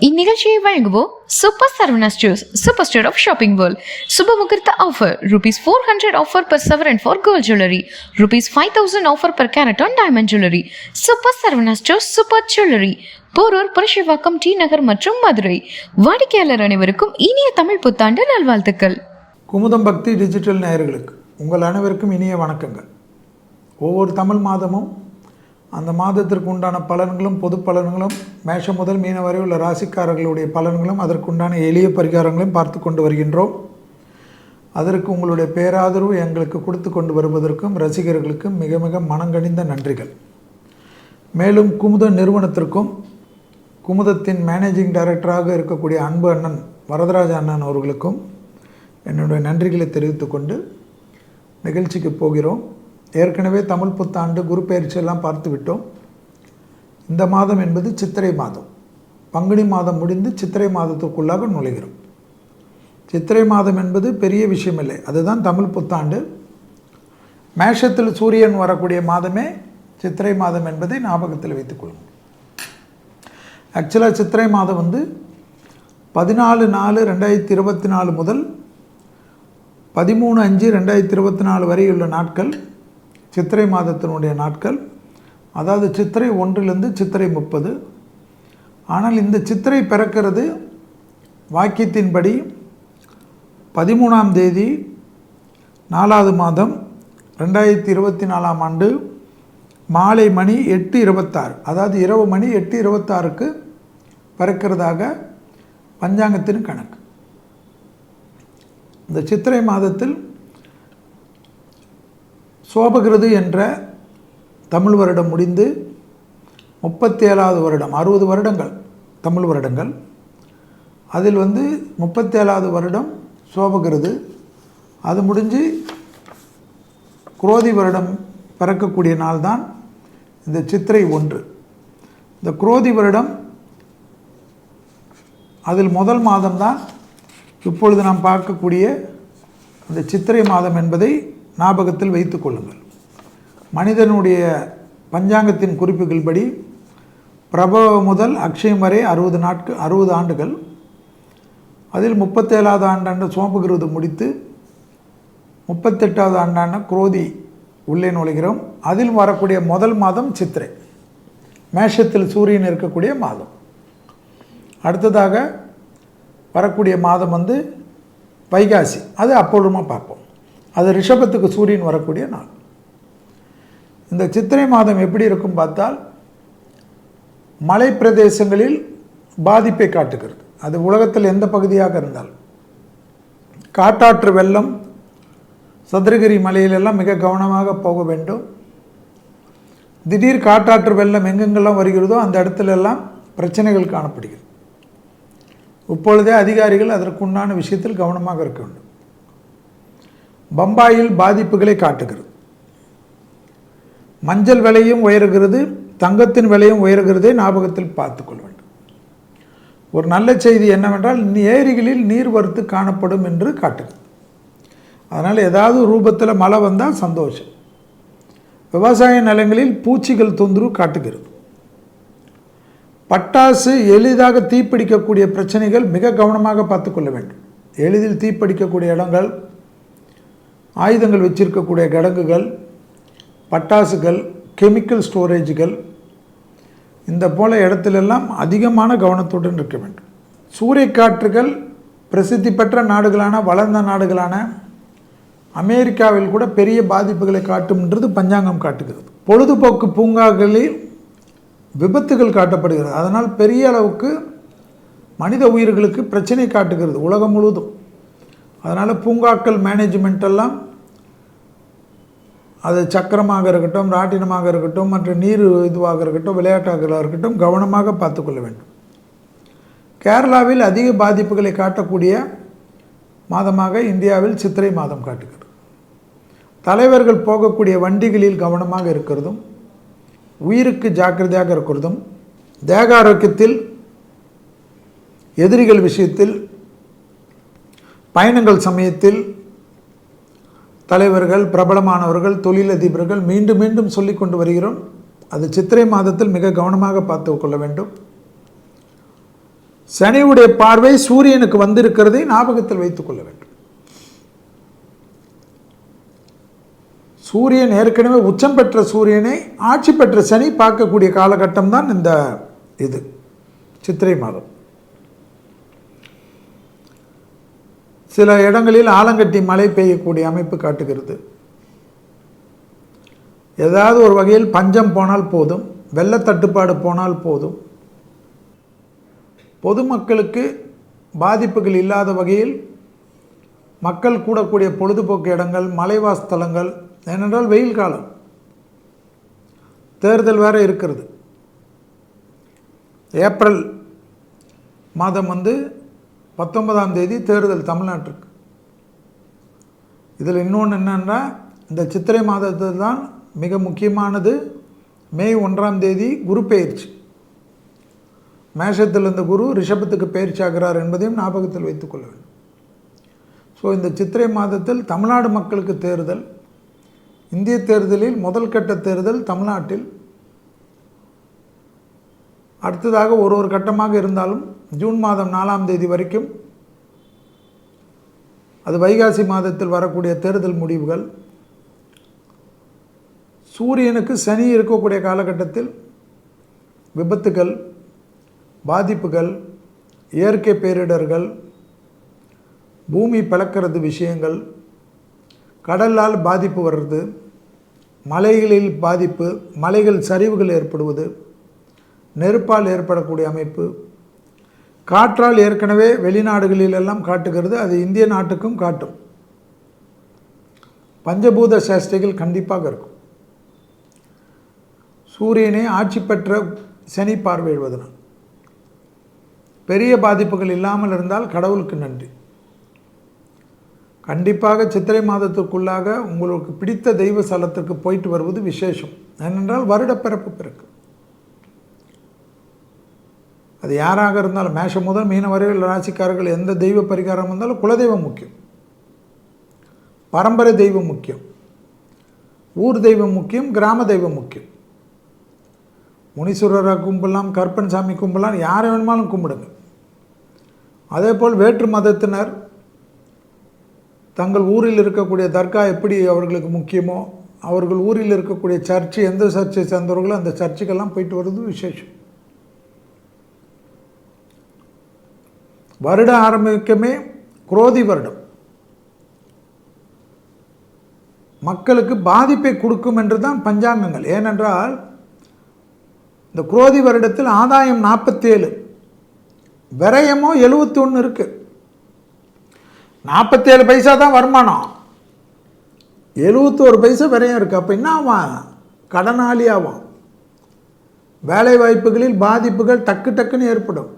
இந்நிகழ்ச்சியை வழங்குவோர் சூப்பர் சரவணாஸ் ஜூஸ், super store of shopping world. சுப முகூர்த்த offer ₹400 offer per severin for gold jewelry, ₹5,000 offer per carat on diamond jewelry. Super Saravanas ஜூஸ், super jewellery, Porur, Purasawalkam, T Nagar மற்றும் மதுரை. வாடிக்கையாளர் அனைவருக்கும் இனிய தமிழ் புத்தாண்டு நல்வாழ்த்துக்கள். குமுதம் பக்தி டிஜிட்டல் நேயர்களுக்கு உங்கள் அனைவருக்கும் இனிய வணக்கங்கள். ஒவ்வொரு தமிழ் மாதமும் அந்த மாதத்திற்கு உண்டான பலன்களும் பொது பலன்களும் மேஷம் முதல் மீன வரை உள்ள ராசிக்காரர்களுடைய பலன்களும் அதற்குண்டான எளிய பரிகாரங்களையும் பார்த்து கொண்டு வருகின்றோம். அதற்கு உங்களுடைய பேராதரவு எங்களுக்கு கொடுத்து கொண்டு வருவதற்கும் ரசிகர்களுக்கும் மிக மிக மனங்கனிந்த நன்றிகள். மேலும் குமுத நிறுவனத்திற்கும் குமுதத்தின் மேனேஜிங் டைரக்டராக இருக்கக்கூடிய அன்பு அண்ணன் வரதராஜ அண்ணன் அவர்களுக்கும் என்னுடைய நன்றிகளை தெரிவித்துக்கொண்டு நிகழ்ச்சிக்கு போகிறோம். ஏற்கனவே தமிழ் புத்தாண்டு குரு பயிற்சியெல்லாம் பார்த்து விட்டோம். இந்த மாதம் என்பது சித்திரை மாதம். பங்குனி மாதம் முடிந்து சித்திரை மாதத்துக்குள்ளாக நுழைகிறோம். சித்திரை மாதம் என்பது பெரிய விஷயம் இல்லை, அதுதான் தமிழ் புத்தாண்டு. மேஷத்தில் சூரியன் வரக்கூடிய மாதமே சித்திரை மாதம் என்பதை ஞாபகத்தில் வைத்துக்கொள்ளும். ஆக்சுவலாக சித்திரை மாதம் 14/4/2024 முதல் 13/5/2024 வரையுள்ள நாட்கள் சித்திரை மாதத்தினுடைய நாட்கள். அதாவது சித்திரை 1லிருந்து சித்திரை 30. ஆனால் இந்த சித்திரை பிறக்கிறது வாக்கியத்தின்படி 13ஆம் தேதி 4வது மாதம் 2024ஆம் ஆண்டு மாலை மணி 8:26, அதாவது இரவு மணி 8:26க்கு பிறக்கிறதாக பஞ்சாங்கத்தின் கணக்கு. இந்த சித்திரை மாதத்தில் சோபகிருது என்ற தமிழ் வருடம் முடிந்து 37வது வருடம், 60 வருடங்கள் தமிழ் வருடங்கள். அதில் 37வது வருடம் சோபகிருது. அது முடிஞ்சு குரோதி வருடம் பிறக்கக்கூடிய நாள் தான் இந்த சித்திரை 1. இந்த குரோதி வருடம் அதில் முதல் மாதம்தான் இப்பொழுது நாம் பார்க்கக்கூடிய அந்த சித்திரை மாதம் என்பதை ஞாபகத்தில் வைத்து கொள்ளுங்கள். மனிதனுடைய பஞ்சாங்கத்தின் குறிப்புகள் படி பிரபவம் முதல் அக்ஷயம் வரை 60 ஆண்டுகள். அதில் 37வது ஆண்டாண்டு சோபகிருது முடித்து 38வது ஆண்டாண்டு குரோதி உள்ளே நுழைகிறோம். அதில் வரக்கூடிய முதல் மாதம் சித்திரை, மேஷத்தில் சூரியன் இருக்கக்கூடிய மாதம். அடுத்ததாக வரக்கூடிய மாதம் வைகாசி, அது அப்பொழுதுமா பார்ப்போம். அது ரிஷபத்துக்கு சூரியன் வரக்கூடிய நாள். இந்த சித்திரை மாதம் எப்படி இருக்கும் பார்த்தால் மலை பிரதேசங்களில் பாதிப்பை காட்டுகிறது. அது உலகத்தில் எந்த பகுதியாக இருந்தால் காட்டாற்று வெள்ளம், சதுரகிரி மலையிலெல்லாம் மிக கவனமாக போக வேண்டும். திடீர் காட்டாற்று வெள்ளம் எங்கெங்கெல்லாம் வருகிறதோ அந்த இடத்துலெல்லாம் பிரச்சனைகள் காணப்படுகிறது. இப்பொழுதே அதிகாரிகள் அதற்குண்டான விஷயத்தில் கவனமாக இருக்க வேண்டும். பம்பாயில் பாதிப்புகளை காட்டுகிறது. மஞ்சள் விலையும் உயர்கிறது, தங்கத்தின் விலையும் உயர்கிறதே ஞாபகத்தில் பார்த்து கொள்ள வேண்டும். ஒரு நல்ல செய்தி என்னவென்றால் ஏரிகளில் நீர் வரத்து காணப்படும் என்று காட்டுகிறது. அதனால் ஏதாவது ரூபத்தில் மழை வந்தால் சந்தோஷம். விவசாய நிலங்களில் பூச்சிகள் தொந்தரவு காட்டுகிறது. பட்டாசு எளிதாக தீப்பிடிக்கக்கூடிய பிரச்சனைகள் மிக கவனமாக பார்த்து கொள்ள வேண்டும். எளிதில் தீப்பிடிக்கக்கூடிய இடங்கள், ஆயுதங்கள் வச்சிருக்கக்கூடிய கிடங்குகள், பட்டாசுகள், கெமிக்கல் ஸ்டோரேஜுகள், இந்த போல இடத்திலெல்லாம் அதிகமான கவனத்துடன் இருக்க வேண்டும். சூறைக்காற்றுகள் பிரசித்தி பெற்ற நாடுகளான வளர்ந்த நாடுகளான அமெரிக்காவில் கூட பெரிய பாதிப்புகளை காட்டும்ன்றது பஞ்சாங்கம் காட்டுகிறது. பொழுதுபோக்கு பூங்காக்களில் விபத்துகள் காட்டப்படுகிறது. அதனால் பெரிய அளவுக்கு மனித உயிர்களுக்கு பிரச்சனை காட்டுகிறது உலகம் முழுவதும். அதனால் பூங்காக்கள் மேனேஜ்மெண்ட்டெல்லாம், அது சக்கரமாக இருக்கட்டும், ராட்டினமாக இருக்கட்டும், மற்ற நீர் இதுவாக இருக்கட்டும், விளையாட்டாக இருக்கட்டும், கவனமாக பார்த்து கொள்ள வேண்டும். கேரளாவில் அதிக பாதிப்புகளை காட்டக்கூடிய மாதமாக இந்தியாவில் சித்திரை மாதம் காட்டுகிறது. தலைவர்கள் போகக்கூடிய வண்டிகளில் கவனமாக இருக்கிறதும், உயிருக்கு ஜாக்கிரதையாக இருக்கிறதும், தேக ஆரோக்கியத்தில், எதிரிகள் விஷயத்தில், பயணங்கள் சமயத்தில் தலைவர்கள், பிரபலமானவர்கள், தொழிலதிபர்கள் மீண்டும் மீண்டும் சொல்லி கொண்டு வருகிறோம். அது சித்திரை மாதத்தில் மிக கவனமாக பார்த்து கொள்ள வேண்டும். சனியுடைய பார்வை சூரியனுக்கு வந்திருக்கிறதை ஞாபகத்தில் வைத்துக் கொள்ள வேண்டும். சூரியன் ஏற்கனவே உச்சம் பெற்ற சூரியனை ஆட்சி பெற்ற சனி பார்க்கக்கூடிய காலகட்டம் தான் இந்த இது சித்திரை மாதம். சில இடங்களில் ஆலங்கட்டி மழை பெய்யக்கூடிய அமைப்பு காட்டுகிறது. ஏதாவது ஒரு வகையில் பஞ்சம் போனால் போதும், வெள்ளத்தட்டுப்பாடு போனால் போதும், பொதுமக்களுக்கு பாதிப்புகள் இல்லாத வகையில் மக்கள் கூடக்கூடிய பொழுதுபோக்கு இடங்கள், மலைவாஸ்தலங்கள், ஏனென்றால் வெயில் காலம், தேர்தல் வேறு இருக்கிறது. ஏப்ரல் மாதம் 19ஆம் தேதி தேர்தல் தமிழ்நாட்டுக்கு. இதில் இன்னொன்று என்னென்னா, இந்த சித்திரை மாதத்தில் தான் மிக முக்கியமானது மே 1ஆம் தேதி குரு பெயர்ச்சி. மேஷத்தில் இருந்த குரு ரிஷபத்துக்கு பெயர்ச்சி ஆகிறார் என்பதையும் ஞாபகத்தில் வைத்துக்கொள்ள வேண்டும். ஸோ இந்த சித்திரை மாதத்தில் தமிழ்நாடு மக்களுக்கு தேர்தல், இந்திய தேர்தலில் முதல் கட்ட தேர்தல் தமிழ்நாட்டில். அடுத்ததாக ஒரு கட்டமாக இருந்தாலும் ஜூன் மாதம் 4ஆம் தேதி வரைக்கும், அது வைகாசி மாதத்தில் வரக்கூடிய தேர்தல் முடிவுகள். சூரியனுக்கு சனி இருக்கக்கூடிய காலகட்டத்தில் விபத்துகள், பாதிப்புகள், இயற்கை பேரிடர்கள், பூமி பிளக்கிறது விஷயங்கள், கடலால் பாதிப்பு வர்றது, மலைகளில் பாதிப்பு, மலைகள் சரிவுகள் ஏற்படுவது, நெருப்பால் ஏற்படக்கூடிய அமைப்பு, காற்றால் ஏற்கனவே வெளிநாடுகளிலெல்லாம் காட்டுகிறது, அது இந்திய நாட்டுக்கும் காட்டும். பஞ்சபூத சேஷ்டைகள் கண்டிப்பாக இருக்கும். சூரியனை ஆட்சி பெற்ற சனி பார்வையிடுவதனால் பெரிய பாதிப்புகள் இல்லாமல் இருந்தால் கடவுளுக்கு நன்றி. கண்டிப்பாக சித்திரை மாதத்திற்குள்ளாக உங்களுக்கு பிடித்த தெய்வ ஸ்தலத்திற்கு போயிட்டு வருவது விசேஷம். ஏனென்றால் வருடப்பிறப்பு பிறகு அது யாராக இருந்தாலும், மேஷம் முதல் மீன வரையில் ராசிக்காரர்கள் எந்த தெய்வ பரிகாரம் இருந்தாலும் குலதெய்வம் முக்கியம், பரம்பரை தெய்வம் முக்கியம், ஊர் தெய்வம் முக்கியம், கிராம தெய்வம் முக்கியம். முனீஸ்வரரை கும்பிடலாம், கற்பன் சாமி கும்பிடலாம், யாரை வேணுமாலும் கும்பிடுங்க. அதே போல் வேற்று மதத்தினர் தங்கள் ஊரில் இருக்கக்கூடிய தர்கா எப்படி அவர்களுக்கு முக்கியமோ, அவர்கள் ஊரில் இருக்கக்கூடிய சர்ச்சு, எந்த சர்ச்சை சேர்ந்தவர்களோ அந்த சர்ச்சுக்கெல்லாம் போயிட்டு வருவது விசேஷம். வருடம் ஆரம்பிக்கமே குரோதி வருடம் மக்களுக்கு பாதிப்பை கொடுக்கும் என்று தான் பஞ்சாங்கங்கள். ஏனென்றால் இந்த குரோதி வருடத்தில் ஆதாயம் 47, விரயமோ 71 இருக்கு. 47 பைசா தான் வருமானம், 71 பைசா விரயம் இருக்கு. அப்போ என்ன ஆவான்? கடனாளி ஆவான். வேலை வாய்ப்புகளில் பாதிப்புகள் டக்குன்னு ஏற்படும்.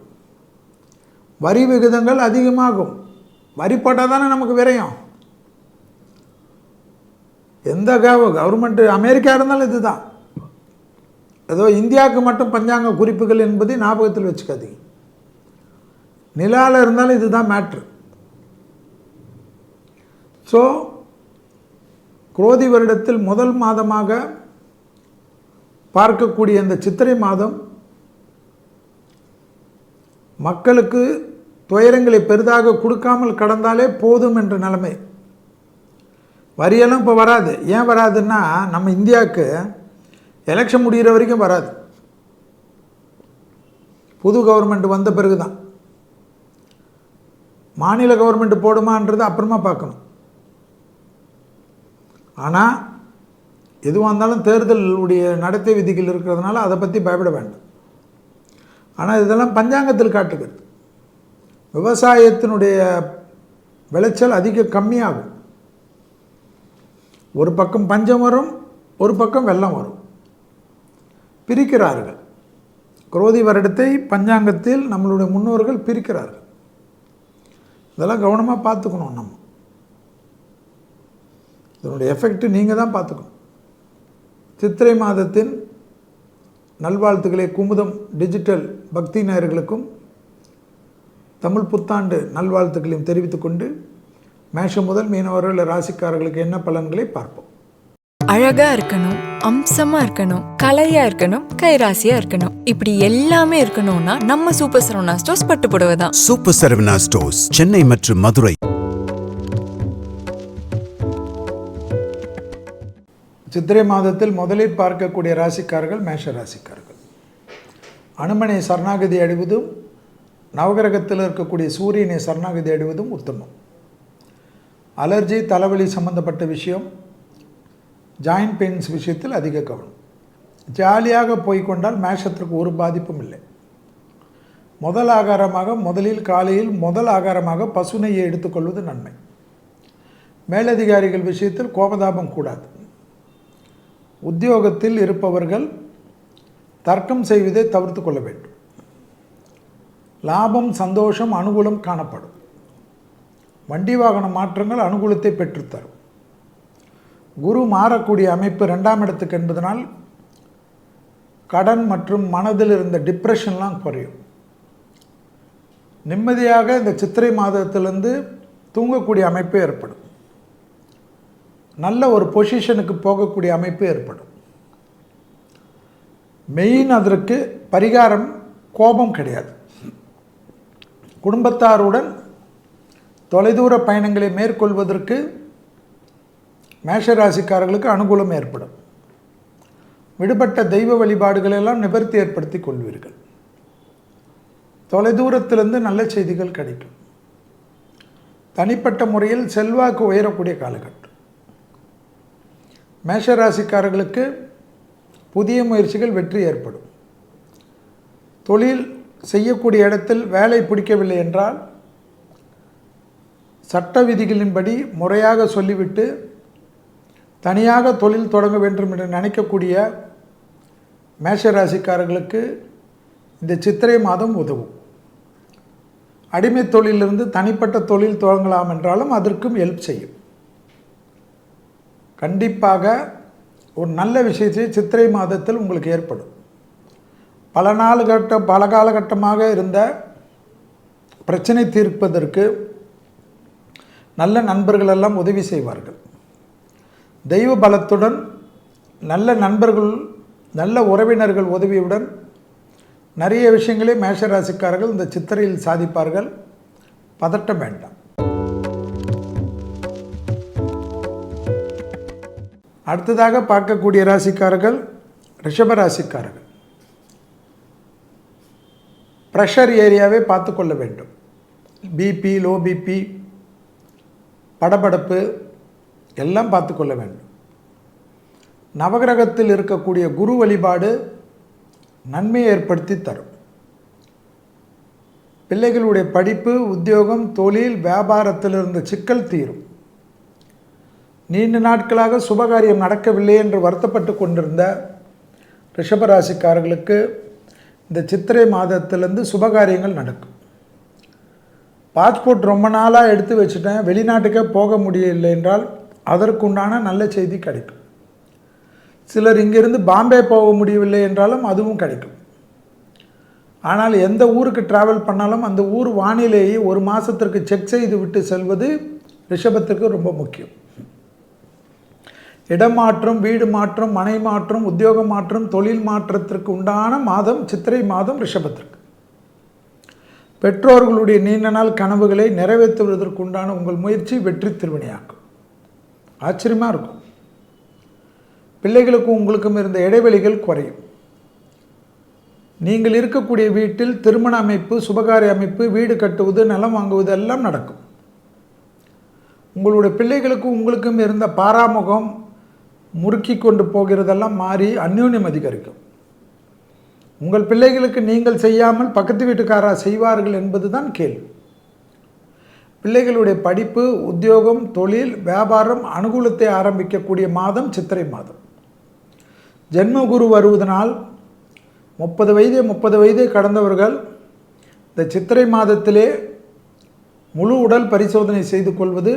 வரி விகிதங்கள் அதிகமாகும். வரி போட்டால் தானே நமக்கு விரயம். எந்த கவர்மெண்ட், அமெரிக்கா இருந்தாலும் இதுதான். ஏதோ இந்தியாவுக்கு மட்டும் பஞ்சாங்க குறிப்புகள் என்பதை ஞாபகத்தில் வச்சுக்காதீங்க. நிலாவில் இருந்தாலும் இதுதான் மேட்ரு. ஸோ குரோதி வருடத்தில் முதல் மாதமாக பார்க்கக்கூடிய இந்த சித்திரை மாதம் மக்களுக்கு துயரங்களை பெரிதாக கொடுக்காமல் கடந்தாலே போதும் என்ற நிலைமை. வரியெல்லாம் இப்போ வராது. ஏன் வராதுன்னா, நம்ம இந்தியாவுக்கு எலெக்ஷன் முடிகிற வரைக்கும் வராது. புது கவர்மெண்ட் வந்த பிறகு தான். மாநில கவர்மெண்ட் போடுமான்றது அப்புறமா பார்க்கணும். ஆனால் எதுவாக இருந்தாலும் தேர்தலுடைய நடத்தை விதிகள் இருக்கிறதுனால அதை பற்றி பயப்பட வேண்டாம். ஆனால் இதெல்லாம் பஞ்சாங்கத்தில் காட்டுகிறது. விவசாயத்தினுடைய விளைச்சல் கம்மியாகும். ஒரு பக்கம் பஞ்சம் வரும், ஒரு பக்கம் வெள்ளம் வரும். பிரிக்கிறார்கள். குரோதி வருடத்தை பஞ்சாங்கத்தில் நம்மளுடைய முன்னோர்கள் பிரிக்கிறார்கள். இதெல்லாம் கவனமாக பார்த்துக்கணும். நம்ம இதனுடைய எஃபெக்ட் நீங்கள் தான் பார்த்துக்கணும். சித்திரை மாதத்தின் நல்வாழ்த்துக்களை குமுதம் டிஜிட்டல் பக்தி நேயர்களுக்கும் தமிழ் புத்தாண்டு நல்வாழ்த்துக்களையும் தெரிவித்துக்கொண்டு, மேஷம் முதல் மீனவர்கள் ராசிக்காரர்களுக்கு என்ன பலன்களை பார்ப்போம். அழகா இருக்கணும், அம்சமா இருக்கணும், கலையா இருக்கணும், கைராசியா இருக்கணும். இப்படி எல்லாமே இருக்கணும்னா நம்ம சூப்பர் சரவணா ஸ்டோர்ஸ் பட்டு புடவை தான். சூப்பர் சரவணா ஸ்டோர்ஸ், சென்னை மற்றும் மதுரை. சித்திரை மாதத்தில் முதலில் பார்க்கக்கூடிய ராசிக்காரர்கள் மேஷ ராசிக்காரர்கள். அனுமனை சரணாகதி அடைவதும் நவகிரகத்தில் இருக்கக்கூடிய சூரியனை சரணாகதி அடைவதும் உத்தமம். அலர்ஜி, தலைவலி சம்பந்தப்பட்ட விஷயம், ஜாயின்ட் பெயின்ஸ் விஷயத்தில் அதிக கவனம். ஜாலியாக போய்கொண்டால் மேஷத்திற்கு ஒரு பாதிப்பும் இல்லை. முதலில் காலையில் முதல் ஆகாரமாக பசுநெய்யை எடுத்துக்கொள்வது நன்மை. மேலதிகாரிகள் விஷயத்தில் கோபதாபம் கூடாது. உத்தியோகத்தில் இருப்பவர்கள் தர்க்கம் செய்வதை தவிர்த்து கொள்ள வேண்டும். லாபம், சந்தோஷம், அனுகூலம் காணப்படும். வண்டி வாகன மாற்றங்கள் அனுகூலத்தை பெற்றுத்தரும். குரு மாறக்கூடிய அமைப்பு 2ஆம் இடத்துக்கு என்பதனால் கடன் மற்றும் மனதில் இருந்த டிப்ரெஷன்லாம் குறையும். நிம்மதியாக இந்த சித்திரை மாதத்திலிருந்து தூங்கக்கூடிய அமைப்பு ஏற்படும். நல்ல ஒரு பொசிஷனுக்கு போகக்கூடிய அமைப்பு ஏற்படும். மெயின் அதற்கு பரிகாரம் கோபம் கிடையாது. குடும்பத்தாருடன் தொலைதூர பயணங்களை மேற்கொள்வதற்கு மேஷராசிக்காரர்களுக்கு அனுகூலம் ஏற்படும். விடுபட்ட தெய்வ வழிபாடுகளெல்லாம் நிவர்த்தி ஏற்படுத்தி கொள்வீர்கள். தொலைதூரத்திலிருந்து நல்ல செய்திகள் கிடைக்கும். தனிப்பட்ட முறையில் செல்வாக்கு உயரக்கூடிய காலகட்டம். மேஷராசிக்காரர்களுக்கு புதிய முயற்சிகள் வெற்றி ஏற்படும். தொழில் செய்யக்கூடிய இடத்தில் வேலை பிடிக்கவில்லை என்றால் சட்ட விதிகளின்படி முறையாக சொல்லிவிட்டு தனியாக தொழில் தொடங்க வேண்டும் என்று நினைக்கக்கூடிய மேஷராசிக்காரர்களுக்கு இந்த சித்திரை மாதம் உதவும். அடிமை தொழிலிருந்து தனிப்பட்ட தொழில் தொடங்கலாம் என்றாலும் அதற்கும் ஹெல்ப் செய்யும். கண்டிப்பாக ஒரு நல்ல விஷயத்தை சித்திரை மாதத்தில் உங்களுக்கு ஏற்படும். பல காலகட்டமாக இருந்த பிரச்சனை தீர்ப்பதற்கு நல்ல நண்பர்களெல்லாம் உதவி செய்வார்கள். தெய்வ பலத்துடன் நல்ல நண்பர்கள், நல்ல உறவினர்கள் உதவியுடன் நிறைய விஷயங்களே மேஷராசிக்காரர்கள் இந்த சித்திரையில் சாதிப்பார்கள். பதட்டம் வேண்டாம். அடுத்ததாக பார்க்கக்கூடிய ராசிக்காரர்கள் ரிஷப ராசிக்காரர்கள். ப்ரெஷர் ஏரியாவை பார்த்து கொள்ள வேண்டும். பிபி, லோ பிபி, படபடப்பு எல்லாம் பார்த்து கொள்ள வேண்டும். நவகிரகத்தில் இருக்கக்கூடிய குரு வழிபாடு நன்மையை ஏற்படுத்தி தரும். பிள்ளைகளுடைய படிப்பு, உத்தியோகம், தொழில், வியாபாரத்தில் இருந்த சிக்கல் தீரும். நீண்ட நாட்களாக சுபகாரியம் நடக்கவில்லை என்று வருத்தப்பட்டு கொண்டிருந்த ரிஷபராசிக்காரர்களுக்கு இந்த சித்திரை மாதத்திலிருந்து சுபகாரியங்கள் நடக்கும். பாஸ்போர்ட் ரொம்ப நாளாக எடுத்து வச்சுட்டேன், வெளிநாட்டுக்கே போக முடியவில்லை என்றால் அதற்குண்டான நல்ல செய்தி கிடைக்கும். சிலர் இங்கிருந்து பாம்பே போக முடியவில்லை என்றாலும் அதுவும் கிடைக்கும். ஆனால் எந்த ஊருக்கு ட்ராவல் பண்ணாலும் அந்த ஊர் வானிலையை ஒரு மாதத்திற்கு செக் செய்து விட்டு செல்வது ரிஷபத்துக்கு ரொம்ப முக்கியம். இடமாற்றம், வீடு மாற்றம், மனை மாற்றம், உத்தியோக மாற்றம், தொழில் மாற்றத்திற்கு உண்டான மாதம் சித்திரை மாதம் ரிஷபத்திற்கு. பெற்றோர்களுடைய நீண்ட நாள் கனவுகளை நிறைவேற்றுவதற்கு உண்டான உங்கள் முயற்சி வெற்றி திருவினையாக்கும். ஆச்சரியமாக இருக்கும். பிள்ளைகளுக்கும் உங்களுக்கும் இருந்த இடைவெளிகள் குறையும். நீங்கள் இருக்கக்கூடிய வீட்டில் திருமண அமைப்பு, சுபகாரிய அமைப்பு, வீடு கட்டுவது, நிலம் வாங்குவது எல்லாம் நடக்கும். உங்களுடைய பிள்ளைகளுக்கும் உங்களுக்கும் இருந்த பாராமுகம் முறுக்கி கொண்டு போகிறதெல்லாம் மாறி அந்யோன்யம் அதிகரிக்கும். உங்கள் பிள்ளைகளுக்கு நீங்கள் செய்யாமல் பக்கத்து வீட்டுக்காரா செய்வார்கள் என்பது தான் கேள்வி. பிள்ளைகளுடைய படிப்பு, உத்தியோகம், தொழில், வியாபாரம் அனுகூலத்தை ஆரம்பிக்கக்கூடிய மாதம் சித்திரை மாதம். ஜென்மகுரு வருவதனால் 30 வயதை கடந்தவர்கள் இந்த சித்திரை மாதத்திலே முழு உடல் பரிசோதனை செய்து கொள்வது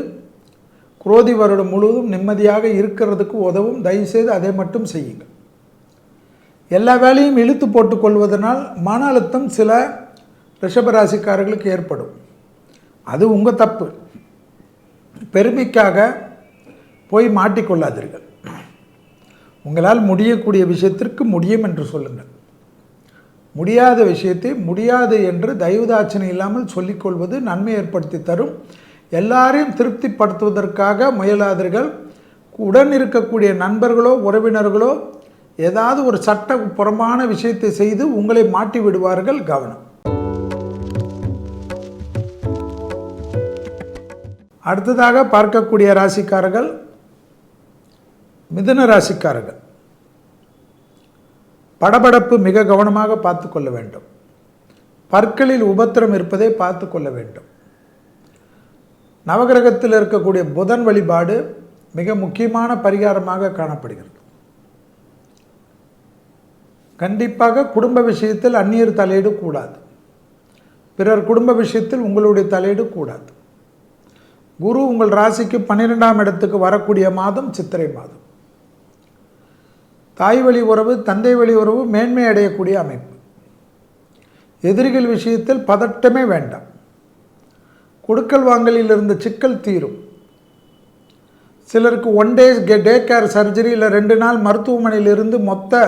குரோதி வருடம் முழுவதும் நிம்மதியாக இருக்கிறதுக்கு உதவும். தயவுசெய்து அதை மட்டும் செய்யுங்கள். எல்லா வேலையும் இழுத்து போட்டுக்கொள்வதனால் மன அழுத்தம் சில ரிஷபராசிக்காரர்களுக்கு ஏற்படும். அது உங்கள் தப்பு. பெருமைக்காக போய் மாட்டிக்கொள்ளாதீர்கள். உங்களால் முடியக்கூடிய விஷயத்திற்கு முடியும் என்று சொல்லுங்கள். முடியாத விஷயத்தை முடியாது என்று தயவுதாட்சணை இல்லாமல் சொல்லிக்கொள்வது நன்மை ஏற்படுத்தி தரும். எல்லாரையும் திருப்திப்படுத்துவதற்காக முயலாதீர்கள். உடன் இருக்கக்கூடிய நண்பர்களோ உறவினர்களோ ஏதாவது ஒரு சட்ட புறம்பான விஷயத்தை செய்து உங்களை மாட்டி விடுவார்கள். கவனம். அடுத்ததாக பார்க்கக்கூடிய ராசிக்காரர்கள் மிதுன ராசிக்காரர்கள். படபடப்பு மிக கவனமாக பார்த்து கொள்ள வேண்டும். பற்களில் உபத்திரம் இருப்பதை பார்த்து கொள்ள வேண்டும். நவகிரகத்தில் இருக்கக்கூடிய புதன் வழிபாடு மிக முக்கியமான பரிகாரமாக காணப்படுகிறது. கண்டிப்பாக குடும்ப விஷயத்தில் அந்நியர் தலையீடு கூடாது. பிறர் குடும்ப விஷயத்தில் உங்களுடைய தலையீடு கூடாது. குரு உங்கள் ராசிக்கு 12ஆம் இடத்துக்கு வரக்கூடிய மாதம் சித்திரை மாதம். தாய் வழி உறவு தந்தை வழி உறவு மேன்மை அடையக்கூடிய அமைப்பு. எதிரிகள் விஷயத்தில் பதட்டமே வேண்டாம். கொடுக்கல் வாங்கலில் இருந்த சிக்கல் தீரும். சிலருக்கு 1 டே கேர் சர்ஜரி இல்லை 2 நாள் மருத்துவமனையில் இருந்து மொத்த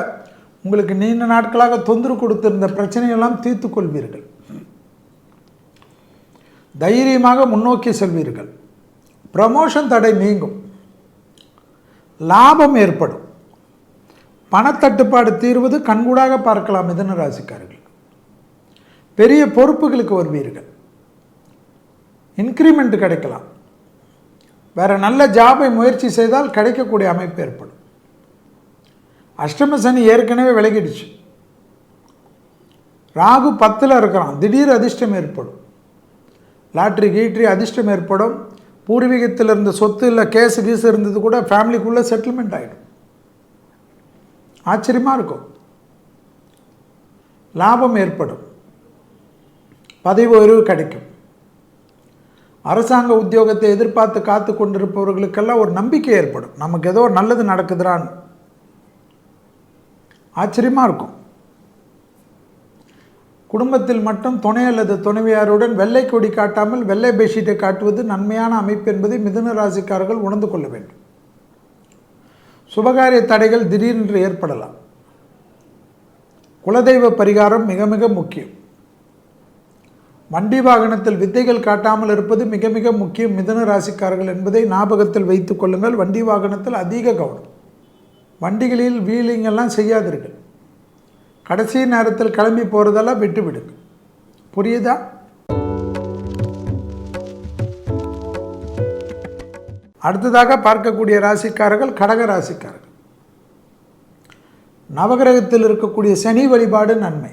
உங்களுக்கு நீண்ட நாட்களாக தொந்தரவு கொடுத்திருந்த பிரச்சனையெல்லாம் தீர்த்து கொள்வீர்கள். தைரியமாக முன்னோக்கி செல்வீர்கள். ப்ரமோஷன் தடை நீங்கும். லாபம் ஏற்படும். பணத்தட்டுப்பாடு தீர்வது கண்கூடாக பார்க்கலாம். மிதுன ராசிக்காரர்கள் பெரிய பொறுப்புகளுக்கு வருவீர்கள். இன்க்ரிமெண்ட் கிடைக்கலாம். வேறு நல்ல ஜாபை முயற்சி செய்தால் கிடைக்கக்கூடிய அமைப்பு ஏற்படும். அஷ்டம சனி ஏற்கனவே விலகிடுச்சு. ராகு 10ல் இருக்கிறான். திடீர் அதிர்ஷ்டம் ஏற்படும். லாட்ரி கீட்ரி அதிர்ஷ்டம் ஏற்படும். பூர்வீகத்தில் இருந்த சொத்து இல்லை கேஸு கீஸு இருந்தது கூட ஃபேமிலிக்குள்ளே செட்டில்மெண்ட் ஆகிடும். ஆச்சரியமாக இருக்கும். லாபம் ஏற்படும். பதவி உயர்வு கிடைக்கும். அரசாங்க உத்தியோகத்தை எதிர்பார்த்து காத்து கொண்டிருப்பவர்களுக்கெல்லாம் ஒரு நம்பிக்கை ஏற்படும். நமக்கு ஏதோ நல்லது நடக்குதுறான்னு ஆச்சரியமாக இருக்கும். குடும்பத்தில் மட்டும் துணை அல்லது துணைவியாருடன் வெள்ளை கொடி காட்டாமல் வெள்ளை பெட்ஷீட்டை காட்டுவது நன்மையான அமைப்பு என்பதை மிதுன ராசிக்காரர்கள் உணர்ந்து கொள்ள வேண்டும். சுபகாரிய தடைகள் திடீரென்று ஏற்படலாம். குலதெய்வ பரிகாரம் மிக மிக முக்கியம். வண்டி வாகனத்தில் வித்தைகள் காட்டாமல் இருப்பது மிக மிக முக்கியம் மிதுன ராசிக்காரர்கள் என்பதை ஞாபகத்தில் வைத்துக் கொள்ளுங்கள். வண்டி வாகனத்தில் அதிக கவனம். வண்டிகளில் வீலிங் எல்லாம் செய்யாதீர்கள். கடைசி நேரத்தில் கிளம்பி போகிறதெல்லாம் விட்டு விடுங்க. புரியுதா? அடுத்ததாக பார்க்கக்கூடிய ராசிக்காரர்கள் கடக ராசிக்காரர்கள். நவகிரகத்தில் இருக்கக்கூடிய சனி வழிபாடு நன்மை.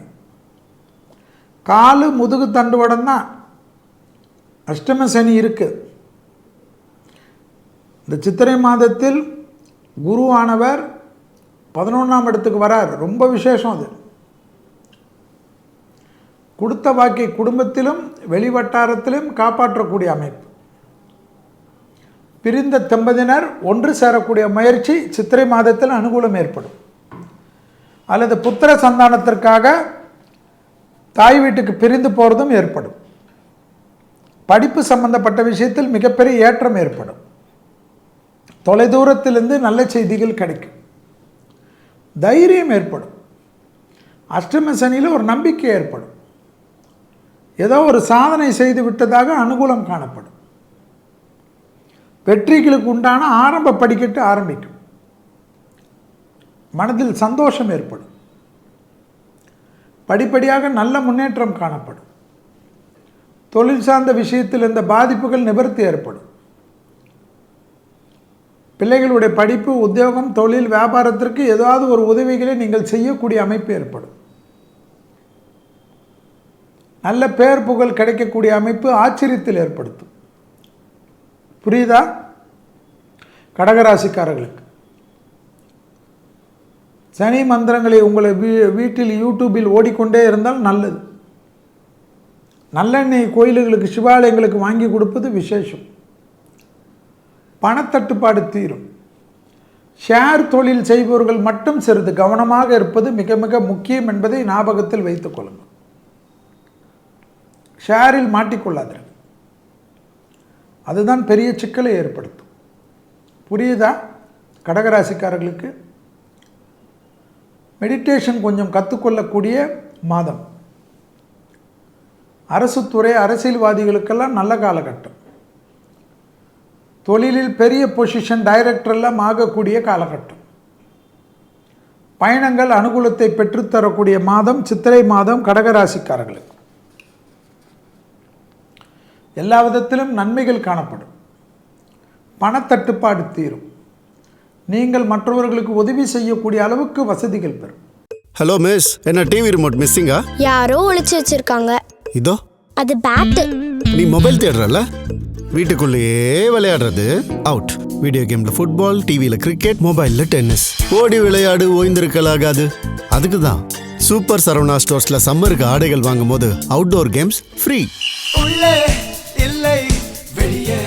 காலு முதுகு தண்டுவடம் தான் அஷ்டம சனி இருக்குது. இந்த சித்திரை மாதத்தில் குருவானவர் 11ஆம் இடத்துக்கு வரார். ரொம்ப விசேஷம் அது. கொடுத்த வாக்கை குடும்பத்திலும் வெளிவட்டாரத்திலும் காப்பாற்றக்கூடிய அமைப்பு. பிரிந்த தம்பதியினர் ஒன்று சேரக்கூடிய முயற்சி சித்திரை மாதத்தில் அனுகூலம் ஏற்படும். அல்லது புத்திர சந்தானத்திற்காக தாய் வீட்டுக்கு பிரிந்து போகிறதும் ஏற்படும். படிப்பு சம்பந்தப்பட்ட விஷயத்தில் மிகப்பெரிய ஏற்றம் ஏற்படும். தொலைதூரத்திலிருந்து நல்ல செய்திகள் கிடைக்கும். தைரியம் ஏற்படும். அஷ்டம சனியில் ஒரு நம்பிக்கை ஏற்படும். ஏதோ ஒரு சாதனை செய்து விட்டதாக அனுகூலம் காணப்படும். வெற்றிகளுக்கு உண்டான ஆரம்ப படிக்கட்டு ஆரம்பிக்கும். மனதில் சந்தோஷம் ஏற்படும். படிப்படியாக நல்ல முன்னேற்றம் காணப்படும். தொழில் சார்ந்த விஷயத்தில் இந்த பாதிப்புகள் நிவர்த்தி ஏற்படும். பிள்ளைகளுடைய படிப்பு, உத்தியோகம், தொழில், வியாபாரத்திற்கு ஏதாவது ஒரு உதவிகளை நீங்கள் செய்யக்கூடிய அமைப்பு ஏற்படும். நல்ல பேர் புகழ் கிடைக்கக்கூடிய அமைப்பு ஆச்சரியத்தில் ஏற்படுத்தும். புரியுதா? கடகராசிக்காரர்களுக்கு சனி மந்திரங்களை உங்களை வீட்டில் யூடியூபில் ஓடிக்கொண்டே இருந்தால் நல்லது. நல்லெண்ணெய் கோயில்களுக்கு சிவாலயங்களுக்கு வாங்கி கொடுப்பது விசேஷம். பணத்தட்டுப்பாடு தீரும். ஷேர் தொழில் செய்பவர்கள் மட்டும் சிறிது கவனமாக இருப்பது மிக மிக முக்கியம் என்பதை ஞாபகத்தில் வைத்துக் கொள்ளுங்கள். ஷேரில் மாட்டிக்கொள்ளாதீர்கள். அதுதான் பெரிய சிக்கலை ஏற்படுத்தும். புரியுதா கடகராசிக்காரர்களுக்கு? மெடிடேஷன் கொஞ்சம் கற்றுக்கொள்ளக்கூடிய மாதம். அரசு துறை அரசியல்வாதிகளுக்கெல்லாம் நல்ல காலகட்டம். தொழிலில் பெரிய பொசிஷன் டைரக்டரெல்லாம் ஆகக்கூடிய காலகட்டம். பயணங்கள் அனுகூலத்தை பெற்றுத்தரக்கூடிய மாதம் சித்திரை மாதம் கடகராசிக்காரர்களுக்கு. எல்லா விதத்திலும் நன்மைகள் காணப்படும். பணத்தட்டுப்பாடு தீரும். நீங்கள் மற்றவர்களுக்கு உதவி செய்யக்கூடிய அளவுக்கு வசதிகள் பெறும். ஹலோ மிஸ், என்ன டிவி ரிமோட் மிஸ்ஸிங்கா? யாரோ ஒளிச்சு வச்சிருக்காங்க. இதோ அது பேட். நீ மொபைல் தேடுறல, வீட்டுக்குள்ளேயே விளையாடுறது அவுட். வீடியோ கேம்ல ஃபுட்பால், டிவியில கிரிக்கெட், மொபைல்ல டென்னிஸ். ஓடி விளையாடு, ஓய்ந்திருக்கலாகாது. அதுக்கு தான் சூப்பர் சரவணா ஸ்டோர்ஸ்ல சம்மருக்கு ஆடைகள் வாங்கும் போது அவுட்டோர் கேம்ஸ் ஃப்ரீ. உள்ளே இல்லை வெளியே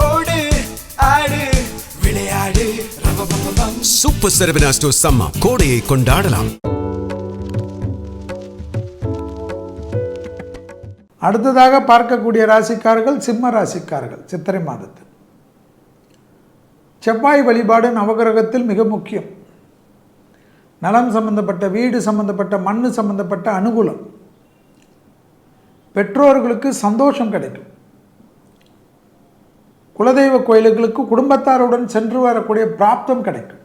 ஓடு ஆடு விளையாடு. சூப்பர் சரவணா ஸ்டோர்ஸ் சம்மா கோடையை கொண்டாடலாம். அடுத்ததாக பார்க்கக்கூடிய ராசிக்காரர்கள் சிம்ம ராசிக்காரர்கள். சித்திரை மாதத்தில் செவ்வாய் வழிபாடு நவகிரகத்தில் மிக முக்கியம். நலம் சம்பந்தப்பட்ட, வீடு சம்பந்தப்பட்ட, மண் சம்பந்தப்பட்ட அனுகூலம். பெற்றோர்களுக்கு சந்தோஷம் கிடைக்கும். குலதெய்வ கோயில்களுக்கு குடும்பத்தாருடன் சென்று வரக்கூடிய பிராப்தம் கிடைக்கும்.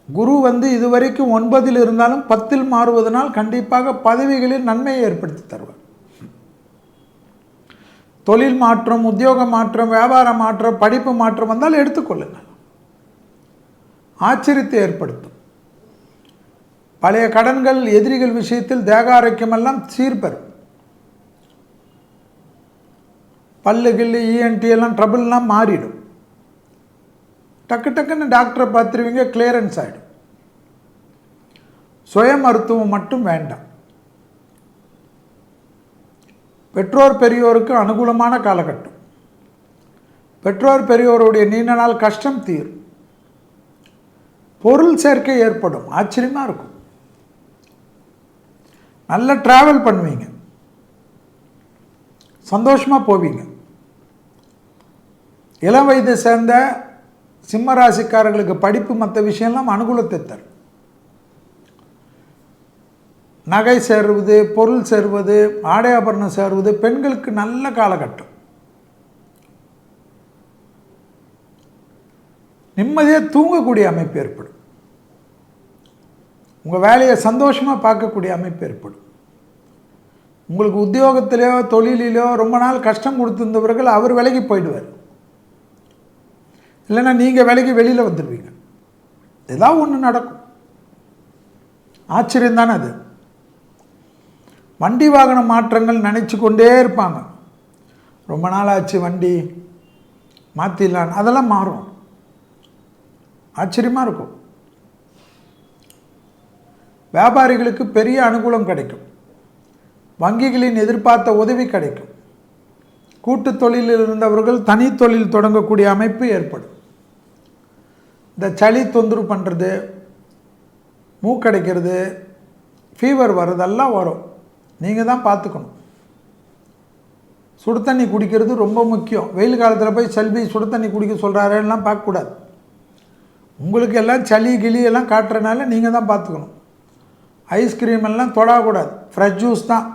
குரு இதுவரைக்கும் 9 இருந்தாலும் 10 மாறுவதனால் கண்டிப்பாக பதவிகளில் நன்மையை ஏற்படுத்தி தருவார். தொழில் மாற்றம், உத்தியோக மாற்றம், வியாபார மாற்றம், படிப்பு மாற்றம் வந்தால் எடுத்துக்கொள்ளுங்கள். ஆச்சரியத்தை ஏற்படுத்தும். பழைய கடன்கள், எதிரிகள் விஷயத்தில் தேக ஆரோக்கியமெல்லாம் சீர்பெறும். பல்லு கில்லு இஎன்டி எல்லாம் ட்ரபிள்லாம் மாறிடும். டக்கு டக்குன்னு டாக்டரை பார்த்துருவீங்க, கிளியரன்ஸ் ஆகிடும். சுய மருத்துவம் மட்டும் வேண்டாம். பெற்றோர் பெரியோருக்கு அனுகூலமான காலகட்டம். பெற்றோர் பெரியோருடைய நீண்ட நாள் கஷ்டம் தீரும். பொருள் சேர்க்கை ஏற்படும். ஆச்சரியமாக இருக்கும். நல்ல டிராவல் பண்ணுவீங்க. சந்தோஷமாக போவீங்க. இளம் வயதை சேர்ந்த சிம்ம ராசிக்காரர்களுக்கு படிப்பு மற்ற விஷயம்லாம் அனுகூலத்தை தரும். நகை சேருவது, பொருள் சேருவது, ஆடை ஆபரணம் சேருவது பெண்களுக்கு நல்ல காலகட்டம். நிம்மதியாக தூங்கக்கூடிய அமைப்பு ஏற்படும். உங்கள் வேலையை சந்தோஷமாக பார்க்கக்கூடிய அமைப்பு ஏற்படும். உங்களுக்கு உத்தியோகத்திலையோ தொழிலிலோ ரொம்ப நாள் கஷ்டம் கொடுத்திருந்தவர்கள் அவர் விலகி போயிடுவார். இல்லைன்னா நீங்கள் விலகி வெளியில் வந்துடுவீங்க. ஏதாவது ஒன்று நடக்கும். ஆச்சரியம் தானே அது. வண்டி வாகன மாற்றங்கள் நினச்சி கொண்டே இருப்பாங்க. ரொம்ப நாள் ஆச்சு வண்டி மாற்றிடலான்னு. அதெல்லாம் மாறும். ஆச்சரியமாக இருக்கும். வியாபாரிகளுக்கு பெரிய அனுகூலம் கிடைக்கும். வங்கிகளின் எதிர்பார்த்த உதவி கிடைக்கும். கூட்டு தொழிலில் இருந்தவர்கள் தனி தொழில் தொடங்கக்கூடிய அமைப்பு ஏற்படும். இந்த சளி தொந்தரவு பண்ணுறது, மூக்கடைக்கிறது, ஃபீவர் வர்றதெல்லாம் வரும். நீங்கள் தான் பார்த்துக்கணும். சுடு தண்ணி குடிக்கிறது ரொம்ப முக்கியம். வெயில் காலத்தில் போய் செல்வி சுடு தண்ணி குடிக்க சொல்கிறாரெல்லாம் பார்க்கக்கூடாது. உங்களுக்கு எல்லாம் சளி கிளி எல்லாம் காட்டுறதுனால நீங்கள் தான் பார்த்துக்கணும். ஐஸ்கிரீம் எல்லாம் தொடக்கூடாது. ஃப்ரெஷ் ஜூஸ் தான்.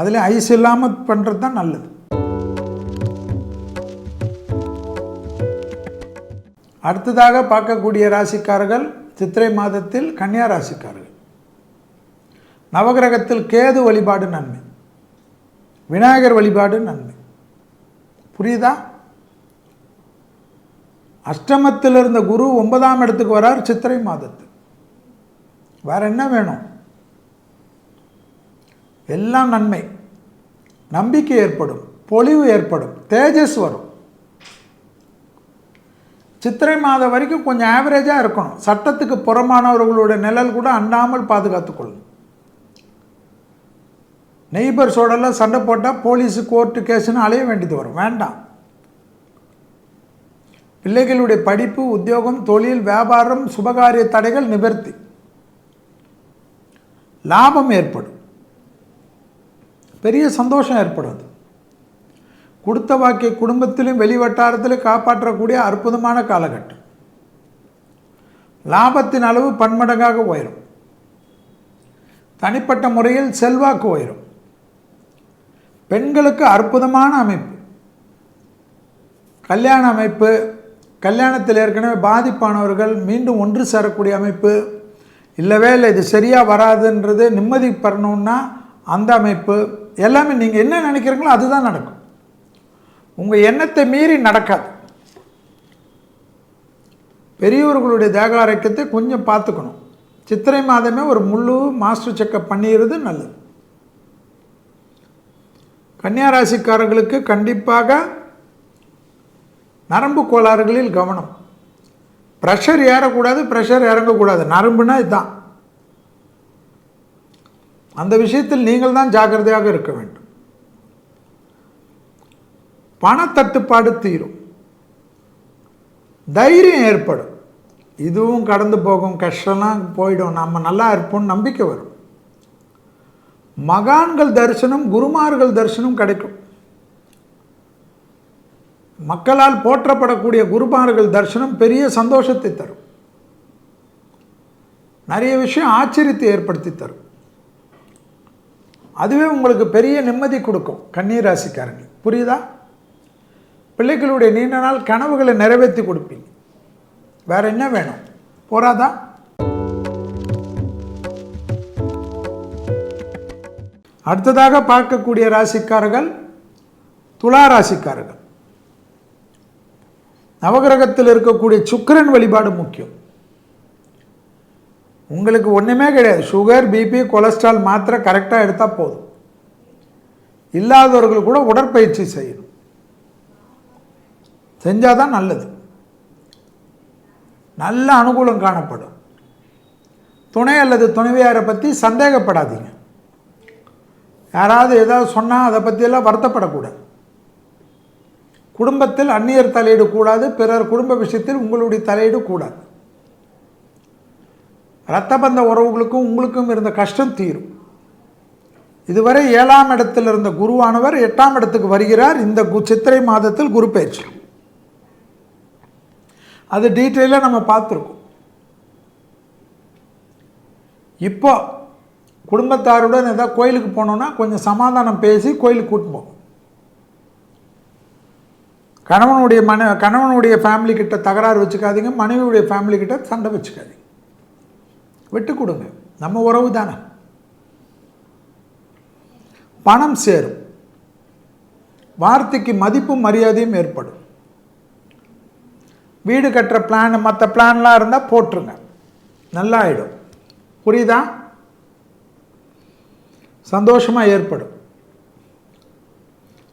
அதில் ஐஸ் இல்லாமல் பண்ணுறது தான் நல்லது. அடுத்ததாக பார்க்கக்கூடிய ராசிக்காரர்கள் சித்திரை மாதத்தில் கன்னியா ராசிக்காரர்கள். நவகிரகத்தில் கேது வழிபாடு நன்மை, விநாயகர் வழிபாடு நன்மை. புரியுதா? அஷ்டமத்தில் இருந்த குரு 9ஆம் இடத்துக்கு வரார் சித்திரை மாதத்தில். வேற என்ன வேணும்? எல்லாம் நன்மை. நம்பிக்கை ஏற்படும், பொலிவு ஏற்படும், தேஜஸ் வரும். சித்திரை மாதம் வரைக்கும் கொஞ்சம் ஆவரேஜாக இருக்கணும். சட்டத்துக்கு புறமானவர்களுடைய நிழல் கூட அண்டாமல் பாதுகாத்துக்கொள்ளணும். நெய்பர்ஸோடெல்லாம் சண்டை போட்டால் போலீஸு, கோர்ட்டு, கேஸுன்னு அலைய வேண்டியது வரும். வேண்டாம். பிள்ளைகளுடைய படிப்பு, உத்தியோகம், தொழில், வியாபாரம், சுபகாரிய தடைகள் நிவர்த்தி. லாபம் ஏற்படும். பெரிய சந்தோஷம் ஏற்படுது. கொடுத்த வாக்கிய குடும்பத்திலும் வெளிவட்டாரத்திலும் காப்பாற்றக்கூடிய அற்புதமான காலகட்டம். லாபத்தின் அளவு பன்மடங்காக உயரும். தனிப்பட்ட முறையில் செல்வாக்கு உயரும். பெண்களுக்கு அற்புதமான அமைப்பு. கல்யாண அமைப்பு, கல்யாணத்தில் ஏற்கனவே பாதிப்பானவர்கள் மீண்டும் ஒன்று சேரக்கூடிய அமைப்பு, இல்லவே இல்லை இது சரியாக வராதுன்றது நிம்மதி பெறணுன்னா அந்த அமைப்பு, எல்லாமே நீங்கள் என்ன நினைக்கிறீங்களோ அதுதான் நடக்கும். உங்கள் எண்ணத்தை மீறி நடக்காது. பெரியவர்களுடைய தேக ஆரோக்கியத்தை கொஞ்சம் பார்த்துக்கணும். சித்திரை மாதமே ஒரு முழு மாஸ்டர் செக்கப் பண்ணிடுறது நல்லது. கன்னியா ராசிக்காரர்களுக்கு கண்டிப்பாக நரம்பு கோளாறுகளில் கவனம். Pressure ஏறக்கூடாது, pressure இறங்கக்கூடாது. நரம்புனா இதுதான். அந்த விஷயத்தில் நீங்கள் தான் ஜாக்கிரதையாக இருக்க வேண்டும். பணத்தட்டுப்பாடு தீரும். தைரியம் ஏற்படும். இதுவும் கடந்து போகும், கஷ்டம்லாம் போயிடும், நம்ம நல்லா இருப்போம்னு நம்பிக்கை வரும். மகான்கள் தரிசனம், குருமார்கள் தரிசனம் கிடைக்கும். மக்களால் போற்றப்படக்கூடிய குருமார்கள் தரிசனம் பெரிய சந்தோஷத்தை தரும். நிறைய விஷயம் ஆச்சரியத்தை ஏற்படுத்தி தரும். அதுவே உங்களுக்கு பெரிய நிம்மதி கொடுக்கும். கன்னி ராசிக்காரங்க புரியுதா? பிள்ளைகளுடைய நீண்ட நாள் கனவுகளை நிறைவேற்றி கொடுப்பீங்க. வேற என்ன வேணும்? போராதா? அடுத்ததாக பார்க்கக்கூடிய ராசிக்காரர்கள் துலா ராசிக்காரர்கள். நவகிரகத்தில் இருக்கக்கூடிய சுக்கிரன் வழிபாடு முக்கியம். உங்களுக்கு ஒன்றுமே கிடையாது. சுகர், பிபி, கொலஸ்ட்ரால் மாத்திரை கரெக்டாக எடுத்தால் போதும். இல்லாதவர்கள் கூட உடற்பயிற்சி செய்யணும். செஞ்சால் தான் நல்லது. நல்ல அனுகூலம் காணப்படும். துணை அல்லது துணைவியாரை பற்றி சந்தேகப்படாதீங்க. யாராவது ஏதாவது சொன்னால் அதை பற்றியெல்லாம் வருத்தப்படக்கூடாது. குடும்பத்தில் அந்நியர் தலையீடு கூடாது. பிறர் குடும்ப விஷயத்தில் உங்களுடைய தலையீடு கூடாது. இரத்த பந்த உறவுகளுக்கும் உங்களுக்கும் இருந்த கஷ்டம் தீரும். இதுவரை 7ஆம் இடத்தில் இருந்த குருவானவர் 8ஆம் இடத்துக்கு வருகிறார். இந்த சித்திரை மாதத்தில் குரு பயிற்சி. அது டீட்டெயிலாக நம்ம பார்த்துருக்கோம். இப்போ குடும்பத்தாருடன் ஏதாவது கோயிலுக்கு போனோன்னா கொஞ்சம் சமாதானம் பேசி கோயிலுக்கு கூட்டு போகும். கணவனுடைய ஃபேமிலி கிட்ட தகராறு வச்சுக்காதீங்க. மனைவியுடைய ஃபேமிலி கிட்ட சண்டை வச்சுக்காதீங்க. விட்டு கொடுங்க. நம்ம உறவு தானே. பணம் சேரும். வார்த்தைக்கு மதிப்பும் மரியாதையும் ஏற்படும். வீடு கட்டுற பிளான், மற்ற பிளான்லாம் இருந்தால் போட்டுருங்க, நல்லா ஆகிடும். புரியுதா? சந்தோஷமாக ஏற்படும்.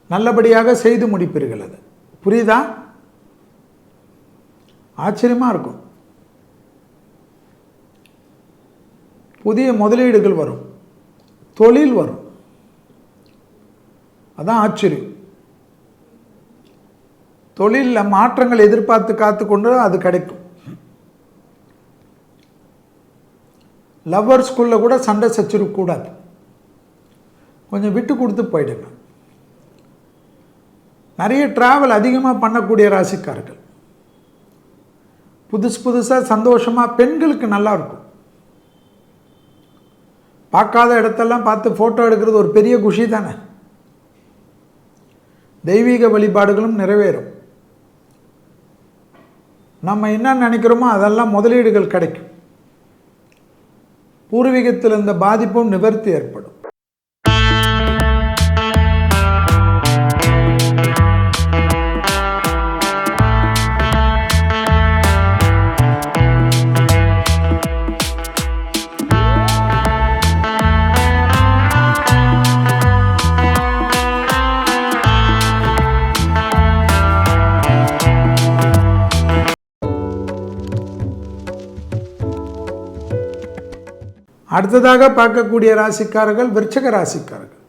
நல்லபடியாக செய்து முடிப்பீர்கள். அது புரியுதா? ஆச்சரியமாக இருக்கும். புதிய முதலீடுகள் வரும், தொழில் வரும். அதான் ஆச்சரியம். தொழிலில் மாற்றங்கள் எதிர்பார்த்து காத்து கொண்டு அது கிடைக்கும். லவ்வர்ஸ்குள்ளே கூட சண்டை சச்சரவு கூடாது. கொஞ்சம் விட்டு கொடுத்து போயிடுங்க. நிறைய டிராவல் அதிகமாக பண்ணக்கூடிய ராசிக்காரர்கள். புதுசாக சந்தோஷமாக பெண்களுக்கு நல்லா இருக்கும். பார்க்காத இடத்தெல்லாம் பார்த்து ஃபோட்டோ எடுக்கிறது ஒரு பெரிய குஷி தானே. தெய்வீக வழிபாடுகளும் நிறைவேறும். நம்ம என்ன நினைக்கிறோமோ அதெல்லாம் முதலீடுகள் கிடைக்கும். பூர்வீகத்தில் இருந்த பாதிப்பும் நிவர்த்தி ஏற்படும். அடுத்ததாக பார்க்கக்கூடிய ராசிக்காரர்கள் விருச்சிக ராசிக்காரர்கள்.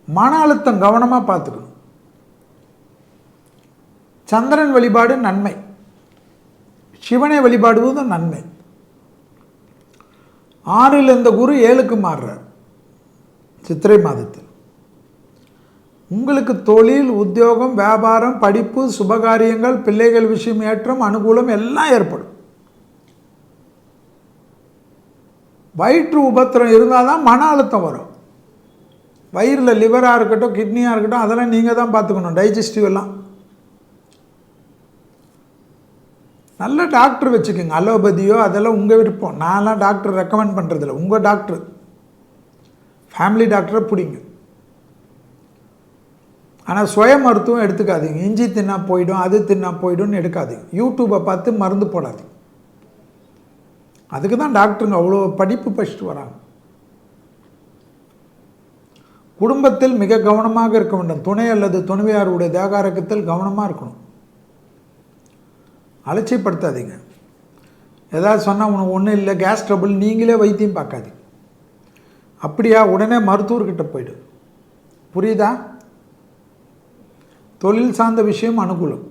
மன அழுத்தம் கவனமாக பார்த்துக்கணும். சந்திரன் வழிபாடு நன்மை, சிவனை வழிபாடுவதும் நன்மை. 6ல் இருந்த குரு 7க்கு மாறுறார் சித்திரை மாதத்தில். உங்களுக்கு தொழில், உத்தியோகம், வியாபாரம், படிப்பு, சுபகாரியங்கள், பிள்ளைகள் விஷயம் ஏற்றம், அனுகூலம் எல்லாம் ஏற்படும். வயிற்று உபத்திரம் இருந்தால் தான் மன அழுத்தம் வரும். வயிறில் லிவராக இருக்கட்டும், கிட்னியாக இருக்கட்டும், அதெல்லாம் நீங்கள் தான் பார்த்துக்கணும். டைஜஸ்டிவ் எல்லாம் நல்ல டாக்டர் வச்சுக்கோங்க. அலோபதியோ அதெல்லாம் உங்கள் விருப்பம். நான்லாம் டாக்டர் ரெக்கமெண்ட் பண்ணுறதில்ல. உங்கள் டாக்டர், ஃபேமிலி டாக்டரை பிடிங்க. ஆனால் சுய மருத்துவம் எடுத்துக்காதீங்க. இஞ்சி தின்னா போயிடும், அது தின்னா போய்டும்னு எடுக்காதீங்க. யூடியூப்பை பார்த்து மருந்து போடாதீங்க. அதுக்கு தான் டாக்டருங்க அவ்வளோ படிப்பு படிச்சுட்டு வராங்க. குடும்பத்தில் மிக கவனமாக இருக்க வேண்டும். துணை அல்லது துணைவியாருடைய தேகாரக்கத்தில் கவனமாக இருக்கணும். அலட்சியப்படுத்தாதீங்க. ஏதாவது சொன்னால் உனக்கு ஒன்றும் இல்லை, கேஸ் ட்ரபிள், நீங்களே வைத்தியம் பார்க்காதீங்க. அப்படியா, உடனே மருத்துவர்கிட்ட போய்டு. புரியுதா? தொழில் சார்ந்த விஷயம் அனுகூலம்,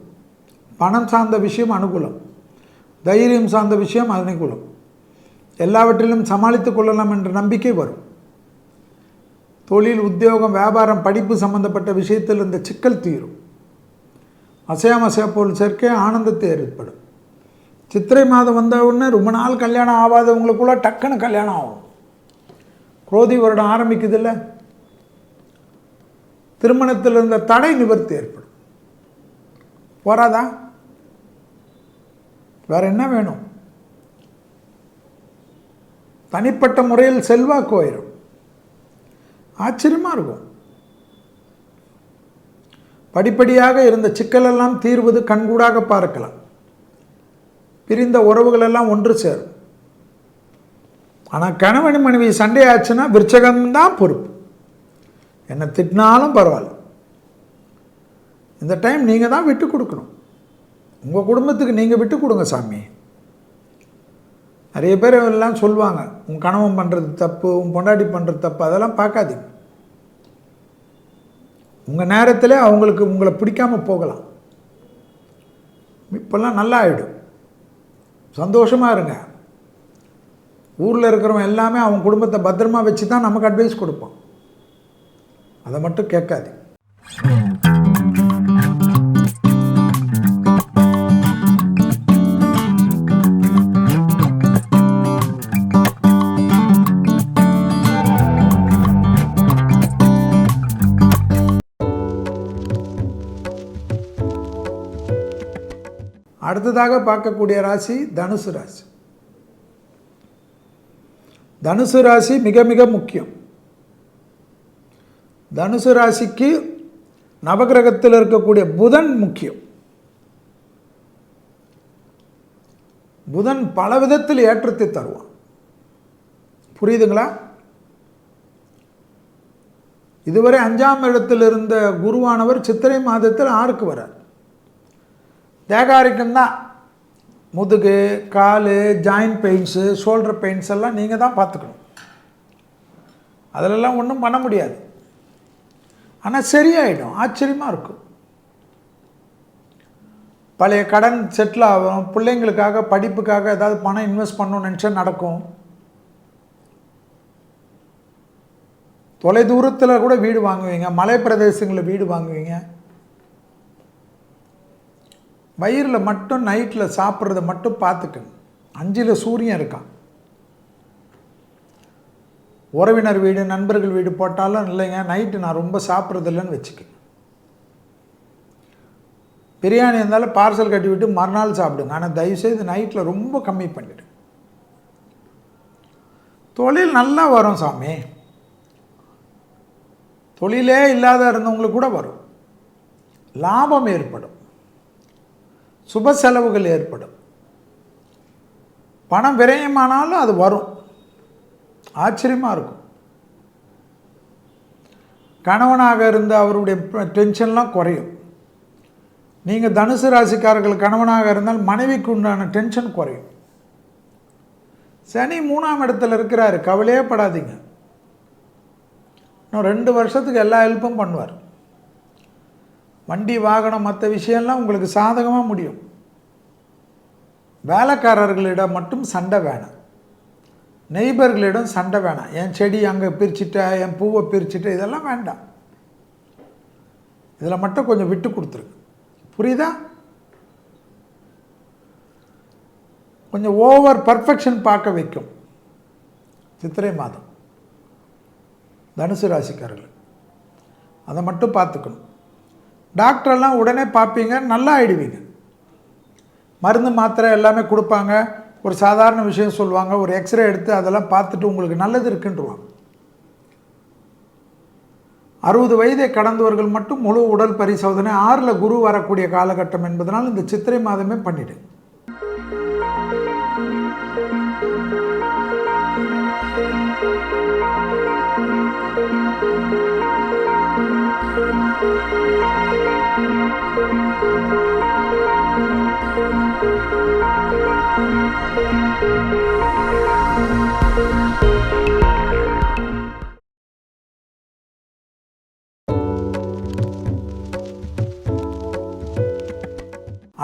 பணம் சார்ந்த விஷயம் அனுகூலம், தைரியம் சார்ந்த விஷயம் அனுகூலம். எல்லாவற்றிலும் சமாளித்து கொள்ளலாம் என்ற நம்பிக்கை வரும். தொழில், உத்தியோகம், வியாபாரம், படிப்பு சம்பந்தப்பட்ட விஷயத்தில் இந்த சிக்கல் தீரும். அசையாமசையா பொருள் சேர்க்கை ஆனந்தத்தை ஏற்படும். சித்திரை மாதம் வந்த உடனே ரொம்ப நாள் கல்யாணம் ஆகாதவங்களுக்குள்ள டக்குன்னு கல்யாணம் ஆகும். குரோதி வருடம் ஆரம்பிக்குது இல்லை, திருமணத்தில் இருந்த தடை நிவர்த்தி ஏற்படும். போராதா? வேற என்ன வேணும்? தனிப்பட்ட முறையில் செல்வாக்கு உயரும். ஆச்சரியமாக இருக்கும். படிப்படியாக இருந்த சிக்கலெல்லாம் தீர்வது கண்கூடாக பார்க்கலாம். பிரிந்த உறவுகள் எல்லாம் ஒன்று சேரும். ஆனால் கணவன் மனைவி சண்டை ஆச்சுன்னா விருச்சகம்தான் பொறுப்பு. என்னை திட்டினாலும் பரவாயில்ல, இந்த டைம் நீங்கள் தான் விட்டு கொடுக்கணும். உங்கள் குடும்பத்துக்கு நீங்கள் விட்டு கொடுங்க சாமி. நிறைய பேர் எல்லாம் சொல்லுவாங்க, உன் கணவன் பண்ணுறது தப்பு, உன் பொண்டாட்டி பண்ணுறது தப்பு. அதெல்லாம் பார்க்காதீங்க. உங்கள் நேரத்தில் அவங்களுக்கு உங்களை பிடிக்காமல் போகலாம். இப்போல்லாம் நல்லா ஆகிடும். சந்தோஷமாக இருங்க. ஊரில் இருக்கிறவங்க எல்லாமே அவங்க குடும்பத்தை பத்திரமா வச்சு தான் நமக்கு அட்வைஸ் கொடுப்போம். அதை மட்டும் கேட்காது. அடுத்ததாக பார்க்கக்கூடிய ராசி தனுசு ராசி. தனுசு ராசி மிக மிக முக்கியம். தனுசு ராசிக்கு நவகிரகத்தில் இருக்கக்கூடிய புதன் முக்கியம். புதன் பல விதத்தில் ஏற்றத்தை தருவான். புரியுதுங்களா? இதுவரை 5ஆம் இடத்தில் இருந்த குருவானவர் சித்திரை மாதத்தில் 6க்கு வரார். தேகாரிக்கம் தான். முதுகு, கால், ஜாயின்ட் பெயின்ஸு, ஷோல்டர் பெயின்ஸ் எல்லாம் நீங்கள் தான் பார்த்துக்கணும். அதிலெல்லாம் ஒன்றும் பண்ண முடியாது. ஆனால் சரியாயிடும். ஆச்சரியமாக இருக்கும். பழைய கடன் செட்டில் ஆகும். பிள்ளைங்களுக்காக படிப்புக்காக ஏதாவது பணம் இன்வெஸ்ட் பண்ணணும்னு நினச்சா நடக்கும். தொலை தூரத்தில் கூட வீடு வாங்குவீங்க. மலை பிரதேசங்களில் வீடு வாங்குவீங்க. வயிறில் மட்டும் நைட்டில் சாப்பிட்றத மட்டும் பார்த்துக்கங்க. 5ல் சூரியன் இருக்கான். உறவினர் வீடு, நண்பர்கள் வீடு போட்டாலும் இல்லைங்க, நைட்டு நான் ரொம்ப சாப்பிட்றதில்லைன்னு வச்சுக்கங்க. பிரியாணி இருந்தாலும் பார்சல் கட்டி விட்டு மறுநாள் சாப்பிடுங்க. ஆனால் தயவுசெய்து நைட்டில் ரொம்ப கம்மி பண்ணிவிடு. தொழில் நல்லா வரும் சாமி. தொழிலே இல்லாத இருந்தவங்களுக்கு கூட வரும். லாபம் ஏற்படும். சுப செலவுகள் ஏற்படும். பணம் விரயமானாலும் அது வரும். ஆச்சரியமாக இருக்கும். கணவனாக இருந்த அவருடைய டென்ஷன்லாம் குறையும். நீங்கள் தனுசு ராசிக்காரர்கள் கணவனாக இருந்தால் மனைவிக்கு உண்டான டென்ஷன் குறையும். சனி 3ஆம் இடத்துல இருக்கிறாரு. கவலையே படாதீங்க. இன்னும் 2 வருஷத்துக்கு எல்லா ஹெல்ப்பும் பண்ணுவார். வண்டி, வாகனம், மற்ற விஷயம்லாம் உங்களுக்கு சாதகமாக முடியும். வேலைக்காரர்களிடம் மட்டும் சண்டை வேணாம். நெய்பர்களிடம் சண்டை வேணாம். என் செடி அங்கே பிரிச்சுட்ட, என் பூவை பிரிச்சுட்ட, இதெல்லாம் வேண்டாம். இதில் மட்டும் கொஞ்சம் விட்டு கொடுத்துருக்கு. புரியுதா? கொஞ்சம் ஓவர் பர்ஃபெக்ஷன் பார்க்க வைக்கும் சித்திரை மாதம் தனுசு ராசிக்காரர்கள். அதை மட்டும் பார்த்துக்கணும். டாக்டரெல்லாம் உடனே பார்ப்பீங்க, நல்லா ஆயிடுவீங்க. மருந்து மாத்திரை எல்லாமே கொடுப்பாங்க, ஒரு சாதாரண விஷயம் சொல்லுவாங்க, ஒரு எக்ஸ்ரே எடுத்து அதெல்லாம் பார்த்துட்டு உங்களுக்கு நல்லது இருக்குன்றுவாங்க. 60 வயதை கடந்தவர்கள் மட்டும் முழு உடல் பரிசோதனை 6ல் குரு வரக்கூடிய காலகட்டம் என்பதனால் இந்த சித்திரை மாதமே பண்ணிடு.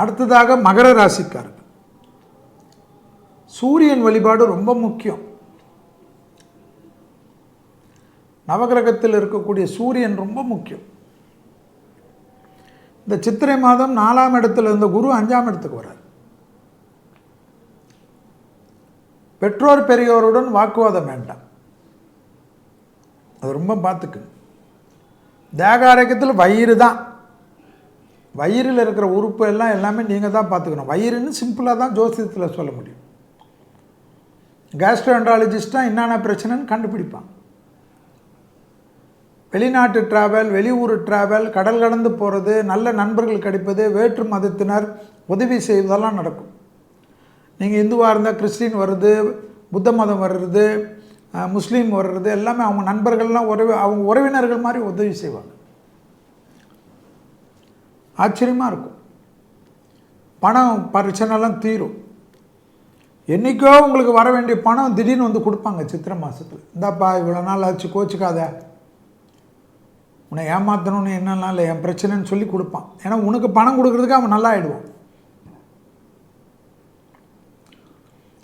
அடுத்ததாக மகர ராசிக்காரர்கள். சூரியன் வழிபாடு ரொம்ப முக்கியம். நவகிரகத்தில் இருக்கக்கூடிய சூரியன் ரொம்ப முக்கியம். இந்த சித்திரை மாதம் 4ஆம் இடத்துல இருந்த குரு 5ஆம் இடத்துக்கு வரார். பெற்றோர் பெரியோருடன் வாக்குவாதம் வேண்டாம், அது ரொம்ப பார்த்துக்கு. தேக ஆரோக்கியத்தில் வயிறு தான், வயிறில் இருக்கிற உறுப்பு எல்லாம் எல்லாமே நீங்கள் தான் பார்த்துக்கணும். வயிறுன்னு சிம்பிளாக தான் ஜோசியத்தில் சொல்ல முடியும். கேஸ்ட்ரோஎன்ட்ராலஜிஸ்ட்டாக என்னென்ன பிரச்சனைன்னு கண்டுபிடிப்பாங்க. வெளிநாட்டு ட்ராவல், வெளியூர் ட்ராவல், கடல் கடந்து போகிறது, நல்ல நண்பர்கள் கிடைப்பது, வேற்று மதத்தினர் உதவி செய்வதெல்லாம் நடக்கும். நீங்கள் இந்துவாக இருந்தால் கிறிஸ்டின் வருது, புத்த மதம் வர்றது, முஸ்லீம் வர்றது, எல்லாமே அவங்க நண்பர்கள்லாம் அவங்க உறவினர்கள் மாதிரி உதவி செய்வாங்க. ஆச்சரியமாக இருக்கும். பணம் பிரச்சனைலாம் தீரும். என்றைக்கோ உங்களுக்கு வர வேண்டிய பணம் திடீர்னு வந்து கொடுப்பாங்க சித்திரை மாதத்தில். இந்தாப்பா இவ்வளோ நாள் ஆச்சு, கோச்சிக்காத, உன்னை ஏமாற்றணும்னு என்னன்னா இல்லை, என் பிரச்சனைன்னு சொல்லி கொடுப்பான். ஏன்னா உனக்கு பணம் கொடுக்குறதுக்கு அவன் நல்லா ஆகிடுவான்.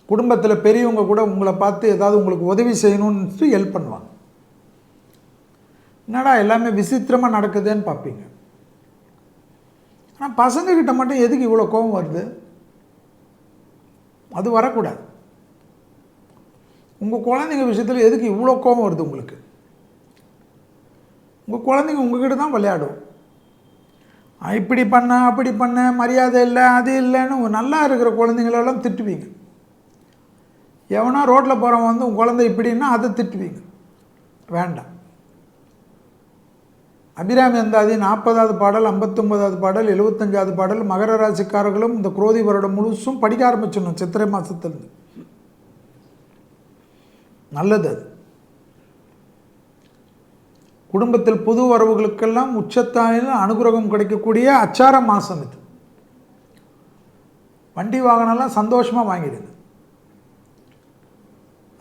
குடும்பத்தில் பெரியவங்க கூட உங்களை பார்த்து ஏதாவது உங்களுக்கு உதவி செய்யணும்னு ஹெல்ப் பண்ணுவாங்க. என்னடா எல்லாமே விசித்திரமாக நடக்குதுன்னு பார்ப்பீங்க. ஆனால் பசங்கக்கிட்ட மட்டும் எதுக்கு இவ்வளோ கோபம் வருது? அது வரக்கூடாது. உங்கள் குழந்தைங்க விஷயத்தில் எதுக்கு இவ்வளோ கோபம் வருது உங்களுக்கு? உங்கள் குழந்தைங்க உங்ககிட்ட தான் விளையாடும். இப்படி பண்ண அப்படி பண்ண, மரியாதை இல்லை, அது இல்லைன்னு நல்லா இருக்கிற குழந்தைங்களெல்லாம் திட்டுவீங்க. எவனா ரோட்டில் போகிறவன் வந்து உங்கள் குழந்தை இப்படின்னா அதை திட்டுவீங்க. வேண்டாம். அபிராமி அந்தாதி 40வது பாடல், 59வது பாடல், 75வது பாடல் மகர ராசிக்காரர்களும் இந்த குரோதி வருடம் முழுசும் படிக்க ஆரம்பிச்சிடணும் சித்திரை மாதத்துலேருந்து. நல்லது அது. குடும்பத்தில் புது வரவுகளுக்கெல்லாம் உச்சத்தாயில் அனுகிரகம் கிடைக்கக்கூடிய அச்சார மாதம் இது. வண்டி வாகனம்லாம் சந்தோஷமாக வாங்கிடுங்க.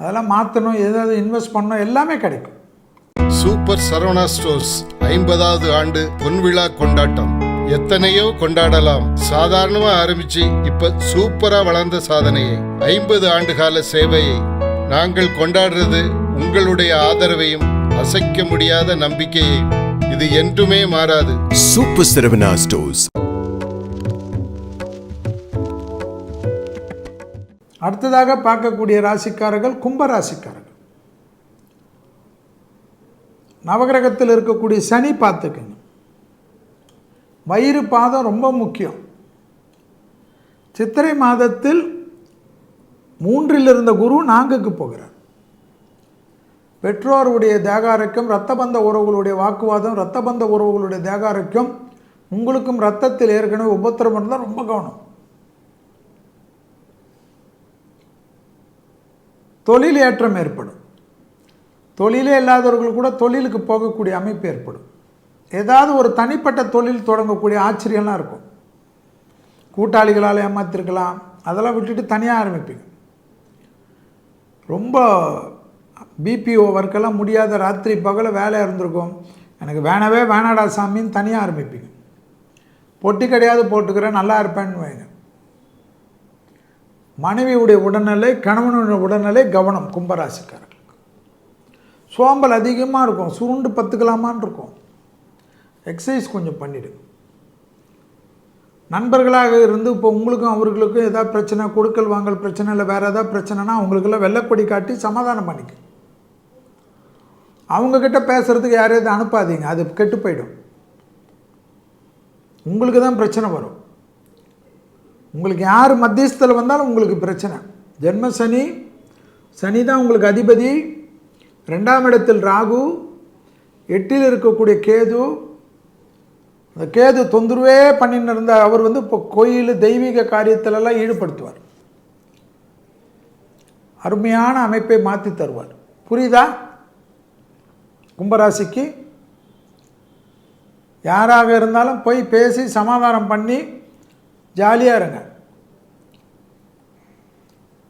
அதெல்லாம் மாற்றணும், ஏதாவது இன்வெஸ்ட் பண்ணணும், எல்லாமே கிடைக்கும். சூப்பர் சரவணா ஸ்டோர்ஸ் 50வது ஆண்டு பொன்விழா கொண்டாட்டம். எத்தனையோ கொண்டாடலாம். சாதாரணமா ஆரம்பிச்சு இப்ப சூப்பரா வளர்ந்த சாதனையை, 50 ஆண்டு கால சேவையை நாங்கள் கொண்டாடுறது உங்களுடைய ஆதரவையும் அசைக்க முடியாத நம்பிக்கையையும். இது என்றுமே மாறாது. Super Saravana stores. அடுத்ததாக பார்க்கக்கூடிய ராசிக்காரர்கள் கும்ப ராசிக்காரர்கள். நவகிரகத்தில் இருக்கக்கூடிய சனி பார்த்துக்குங்க. வயிறு பாதம் ரொம்ப முக்கியம். சித்திரை மாதத்தில் 3ல் இருந்த குரு 4க்கு போகிறார். பெற்றோருடைய தேகாரோக்கியம், இரத்தபந்த உறவுகளுடைய வாக்குவாதம், இரத்தபந்த உறவுகளுடைய தேகாரோக்கியம், உங்களுக்கும் இரத்தத்தில் ஏற்கனவே உபத்திரம் இருந்தால் ரொம்ப கவனம். தொழில் ஏற்றம் ஏற்படும். தொழிலே இல்லாதவர்கள் கூட தொழிலுக்கு போகக்கூடிய அமைப்பு ஏற்படும். ஏதாவது ஒரு தனிப்பட்ட தொழில் தொடங்கக்கூடிய ஆச்சரியம்லாம் இருக்கும். கூட்டாளிகளால் ஏமாத்திருக்கலாம், அதெல்லாம் விட்டுட்டு தனியாக ஆரம்பிப்பீங்க. ரொம்ப பிபிஓ ஒர்க்கெல்லாம் முடியாத ராத்திரி பகல வேலையாக இருந்திருக்கும், எனக்கு வேணவே வேணாடா சாமின்னு தனியாக ஆரம்பிப்பீங்க. பொட்டி கிடையாது போட்டுக்கிறேன், நல்லா இருப்பேன்னு வைங்க. மனைவியுடைய உடல்நிலை, கணவனுடைய உடல்நிலை கவனம். கும்பராசிக்காரர்கள் சோம்பல் அதிகமாக இருக்கும், சுருண்டு பத்துக்கலாமான் இருக்கும். எக்ஸசைஸ் கொஞ்சம் பண்ணிவிடு. நண்பர்களாக இருந்து இப்போ உங்களுக்கும் அவர்களுக்கும் ஏதாவது பிரச்சனை, கொடுக்கல் வாங்கல் பிரச்சனை, இல்லை வேறு ஏதாவது பிரச்சனைனா அவங்களுக்கெல்லாம் வெள்ளைக்கொடி காட்டி சமாதானம் பண்ணிக்க. அவங்கக்கிட்ட பேசுகிறதுக்கு யாரையாவது அனுப்பாதீங்க, அது கெட்டு போயிடும். உங்களுக்கு தான் பிரச்சனை வரும். உங்களுக்கு யார் மத்தியஸ்தத்தில் வந்தாலும் உங்களுக்கு பிரச்சனை. ஜென்ம சனி, சனி தான் உங்களுக்கு அதிபதி. 2ஆம் இடத்தில் ராகு, 8ல் இருக்கக்கூடிய கேது. அந்த கேது தொந்தரவே பண்ணின்னு இருந்த அவர் இப்போ கோயில் தெய்வீக காரியத்திலெல்லாம் ஈடுபடுத்துவார். அருமையான அமைப்பை மாற்றி தருவார். புரியுதா? கும்பராசிக்கு யாராக இருந்தாலும் போய் பேசி சமாதானம் பண்ணி ஜாலியாக இருங்க.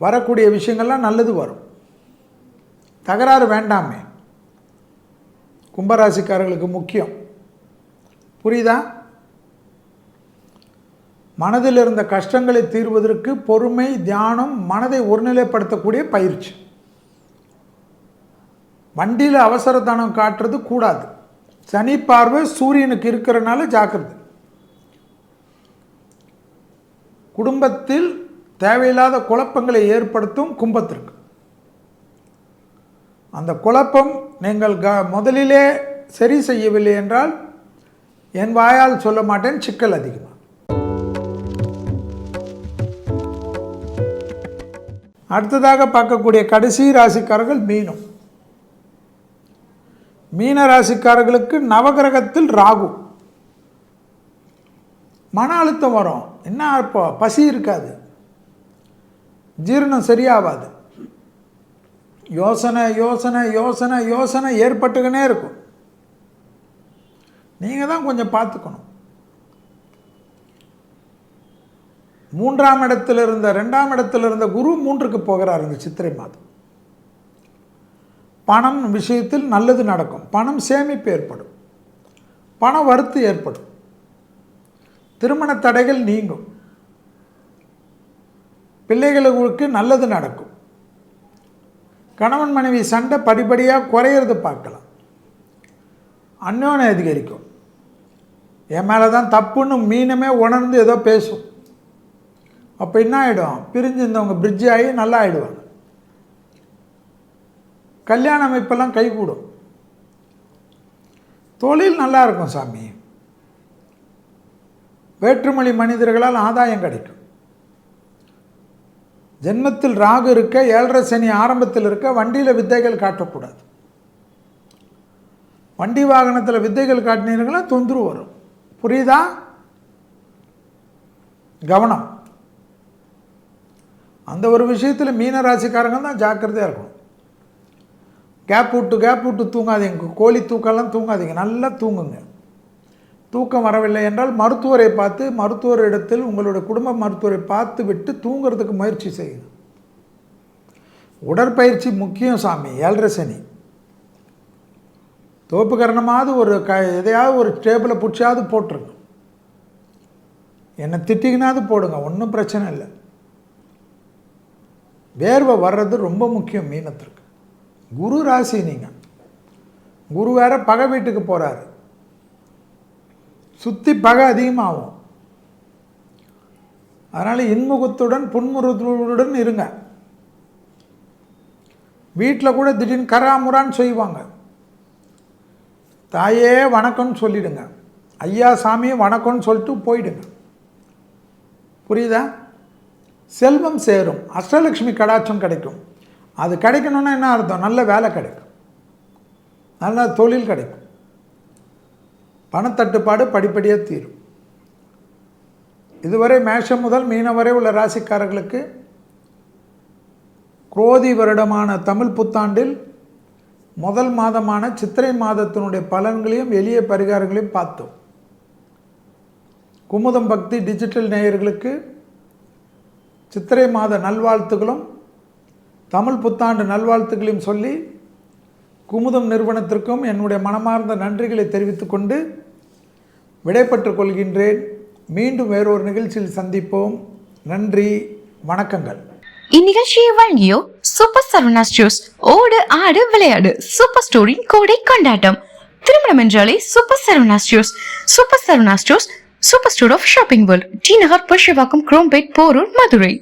வரக்கூடிய விஷயங்கள்லாம் நல்லது வரும். தகராறு வேண்டாமே, கும்பராசிக்காரர்களுக்கு முக்கியம். புரியுதா? மனதில் இருந்த கஷ்டங்களை தீர்வதற்கு பொறுமை, தியானம், மனதை ஒருநிலைப்படுத்தக்கூடிய பயிற்சி. வண்டியில் அவசரத்தனம் காட்டுறது கூடாது. சனி பார்வை சூரியனுக்கு இருக்கிறனால ஜாக்கிரதை. குடும்பத்தில் தேவையில்லாத குழப்பங்களை ஏற்படுத்தும் கும்பத்திற்கு. அந்த குழப்பம் நீங்கள் முதலிலே சரி செய்யவில்லை என்றால் என் வாயால் சொல்ல மாட்டேன், சிக்கல் அதிகமாக. அடுத்ததாக பார்க்கக்கூடிய கடைசி ராசிக்காரர்கள் மீனம். மீன ராசிக்காரர்களுக்கு நவகிரகத்தில் ராகு. மன அழுத்தம் வரும். என்ன இப்போ பசி இருக்காது, ஜீரணம் சரியாகாது, யோசனை யோசனை யோசனை யோசனை ஏற்பட்டுக்கினே இருக்கும். நீங்கள் தான் கொஞ்சம் பார்த்துக்கணும். 3ஆம் இடத்தில் இருந்த 2ஆம் இடத்தில் இருந்த குரு 3க்கு போகிறார் இந்த சித்திரை மாதம். பணம் விஷயத்தில் நல்லது நடக்கும். பணம் சேமிப்பு ஏற்படும், பண வரத்து ஏற்படும், திருமண தடைகள் நீங்கும், பிள்ளைகளுக்கு நல்லது நடக்கும். கணவன் மனைவி சண்டை படிப்படியாக குறையிறது பார்க்கலாம். அந்யோன்யம் அதிகரிக்கும். என் மேலே தான் தப்புன்னு மீனமே உணர்ந்து ஏதோ பேசும். அப்போ என்ன ஆகிடும்? பிரிஞ்சு இருந்தவங்க பிரிட்ஜ் ஆகி நல்லா ஆகிடுவாங்க. கல்யாண அமைப்பெல்லாம் கைகூடும். தொழில் நல்லா இருக்கும் சாமி. வேற்றுமொழி மனிதர்களால் ஆதாயம் கிடைக்கும். ஜென்மத்தில் ராகு இருக்க, 7.5 சனி ஆரம்பத்தில் இருக்க, வண்டியில் வித்தைகள் காட்டக்கூடாது. வண்டி வாகனத்தில் வித்தைகள் காட்டினீர்களா தொந்தரவு வரும். புரியுதா? கவனம். அந்த ஒரு விஷயத்தில் மீன ராசிக்காரங்க தான் ஜாக்கிரதையாக இருக்கணும். கேப் விட்டு தூங்காதீங்க. கோழி தூக்கம்லாம் தூங்காதீங்க. நல்லா தூங்குங்க. தூக்கம் வரவில்லை என்றால் மருத்துவரை பார்த்து, மருத்துவர் இடத்தில் உங்களுடைய குடும்ப மருத்துவரை பார்த்து விட்டு தூங்கிறதுக்கு முயற்சி செய்யுங்க. உடற்பயிற்சி முக்கியம் சாமி. 7.5 சனி. தோப்பு கரணமாவது ஒரு எதையாவது ஒரு டேபிளை பிடிச்சாவது போட்டுருங்க. என்னை திட்டிங்கனாவது போடுங்க, ஒன்றும் பிரச்சனை இல்லை. வேர்வை வர்றது ரொம்ப முக்கியம் மீனத்திற்கு. குரு ராசி நீங்கள். குரு வேற பகை வீட்டுக்கு போகிறாரு. சுற்றி பகை அதிகமாகும். அதனால் இன்முகத்துடன் புன்முகத்துடன் இருங்க. வீட்டில் கூட திடீர்னு கராமுரான்னு செய்வாங்க. தாயே வணக்கம்னு சொல்லிடுங்க. ஐயா சாமியை வணக்கம்னு சொல்லிட்டு போயிடுங்க. புரியுதா? செல்வம் சேரும். அஷ்டலட்சுமி கடாட்சம் கிடைக்கும். அது கிடைக்கணும்னா என்ன அர்த்தம்? நல்ல வேலை கிடைக்கும், நல்ல தொழில் கிடைக்கும், பணத்தட்டுப்பாடு படிப்படியாக தீரும். இதுவரை மேஷம் முதல் மீனம் வரை உள்ள ராசிக்காரர்களுக்கு குரோதி வருடமான தமிழ் புத்தாண்டில் முதல் மாதமான சித்திரை மாதத்தினுடைய பலன்களையும் எளிய பரிகாரங்களையும் பார்த்தோம். குமுதம் பக்தி டிஜிட்டல் நேயர்களுக்கு சித்திரை மாத நல்வாழ்த்துக்களும் தமிழ் புத்தாண்டு நல்வாழ்த்துக்களையும் சொல்லி குமுதம் நிறுவனத்திற்கும் என்னுடைய மனமார்ந்த நன்றிகளை தெரிவித்துக்கொண்டு விடைபெற்றுக் கொள்கின்றேன். மீண்டும் வேறொரு நிகழ்ச்சியில் சந்திப்போம். நன்றி, வணக்கங்கள். இந்நிகழ்ச்சியை வழங்கியோர் சூப்பர் சரவணாஸ் ஜூஸ். ஓடு ஆடு விளையாடு சூப்பர் ஸ்டோரின் கோடை கொண்டாட்டம். திருமணம் என்றாலே super Saravana stores. Super Saravana stores, super store of shopping world, T Nagar, Purasawalkam, Chromepet, Porur, Madurai.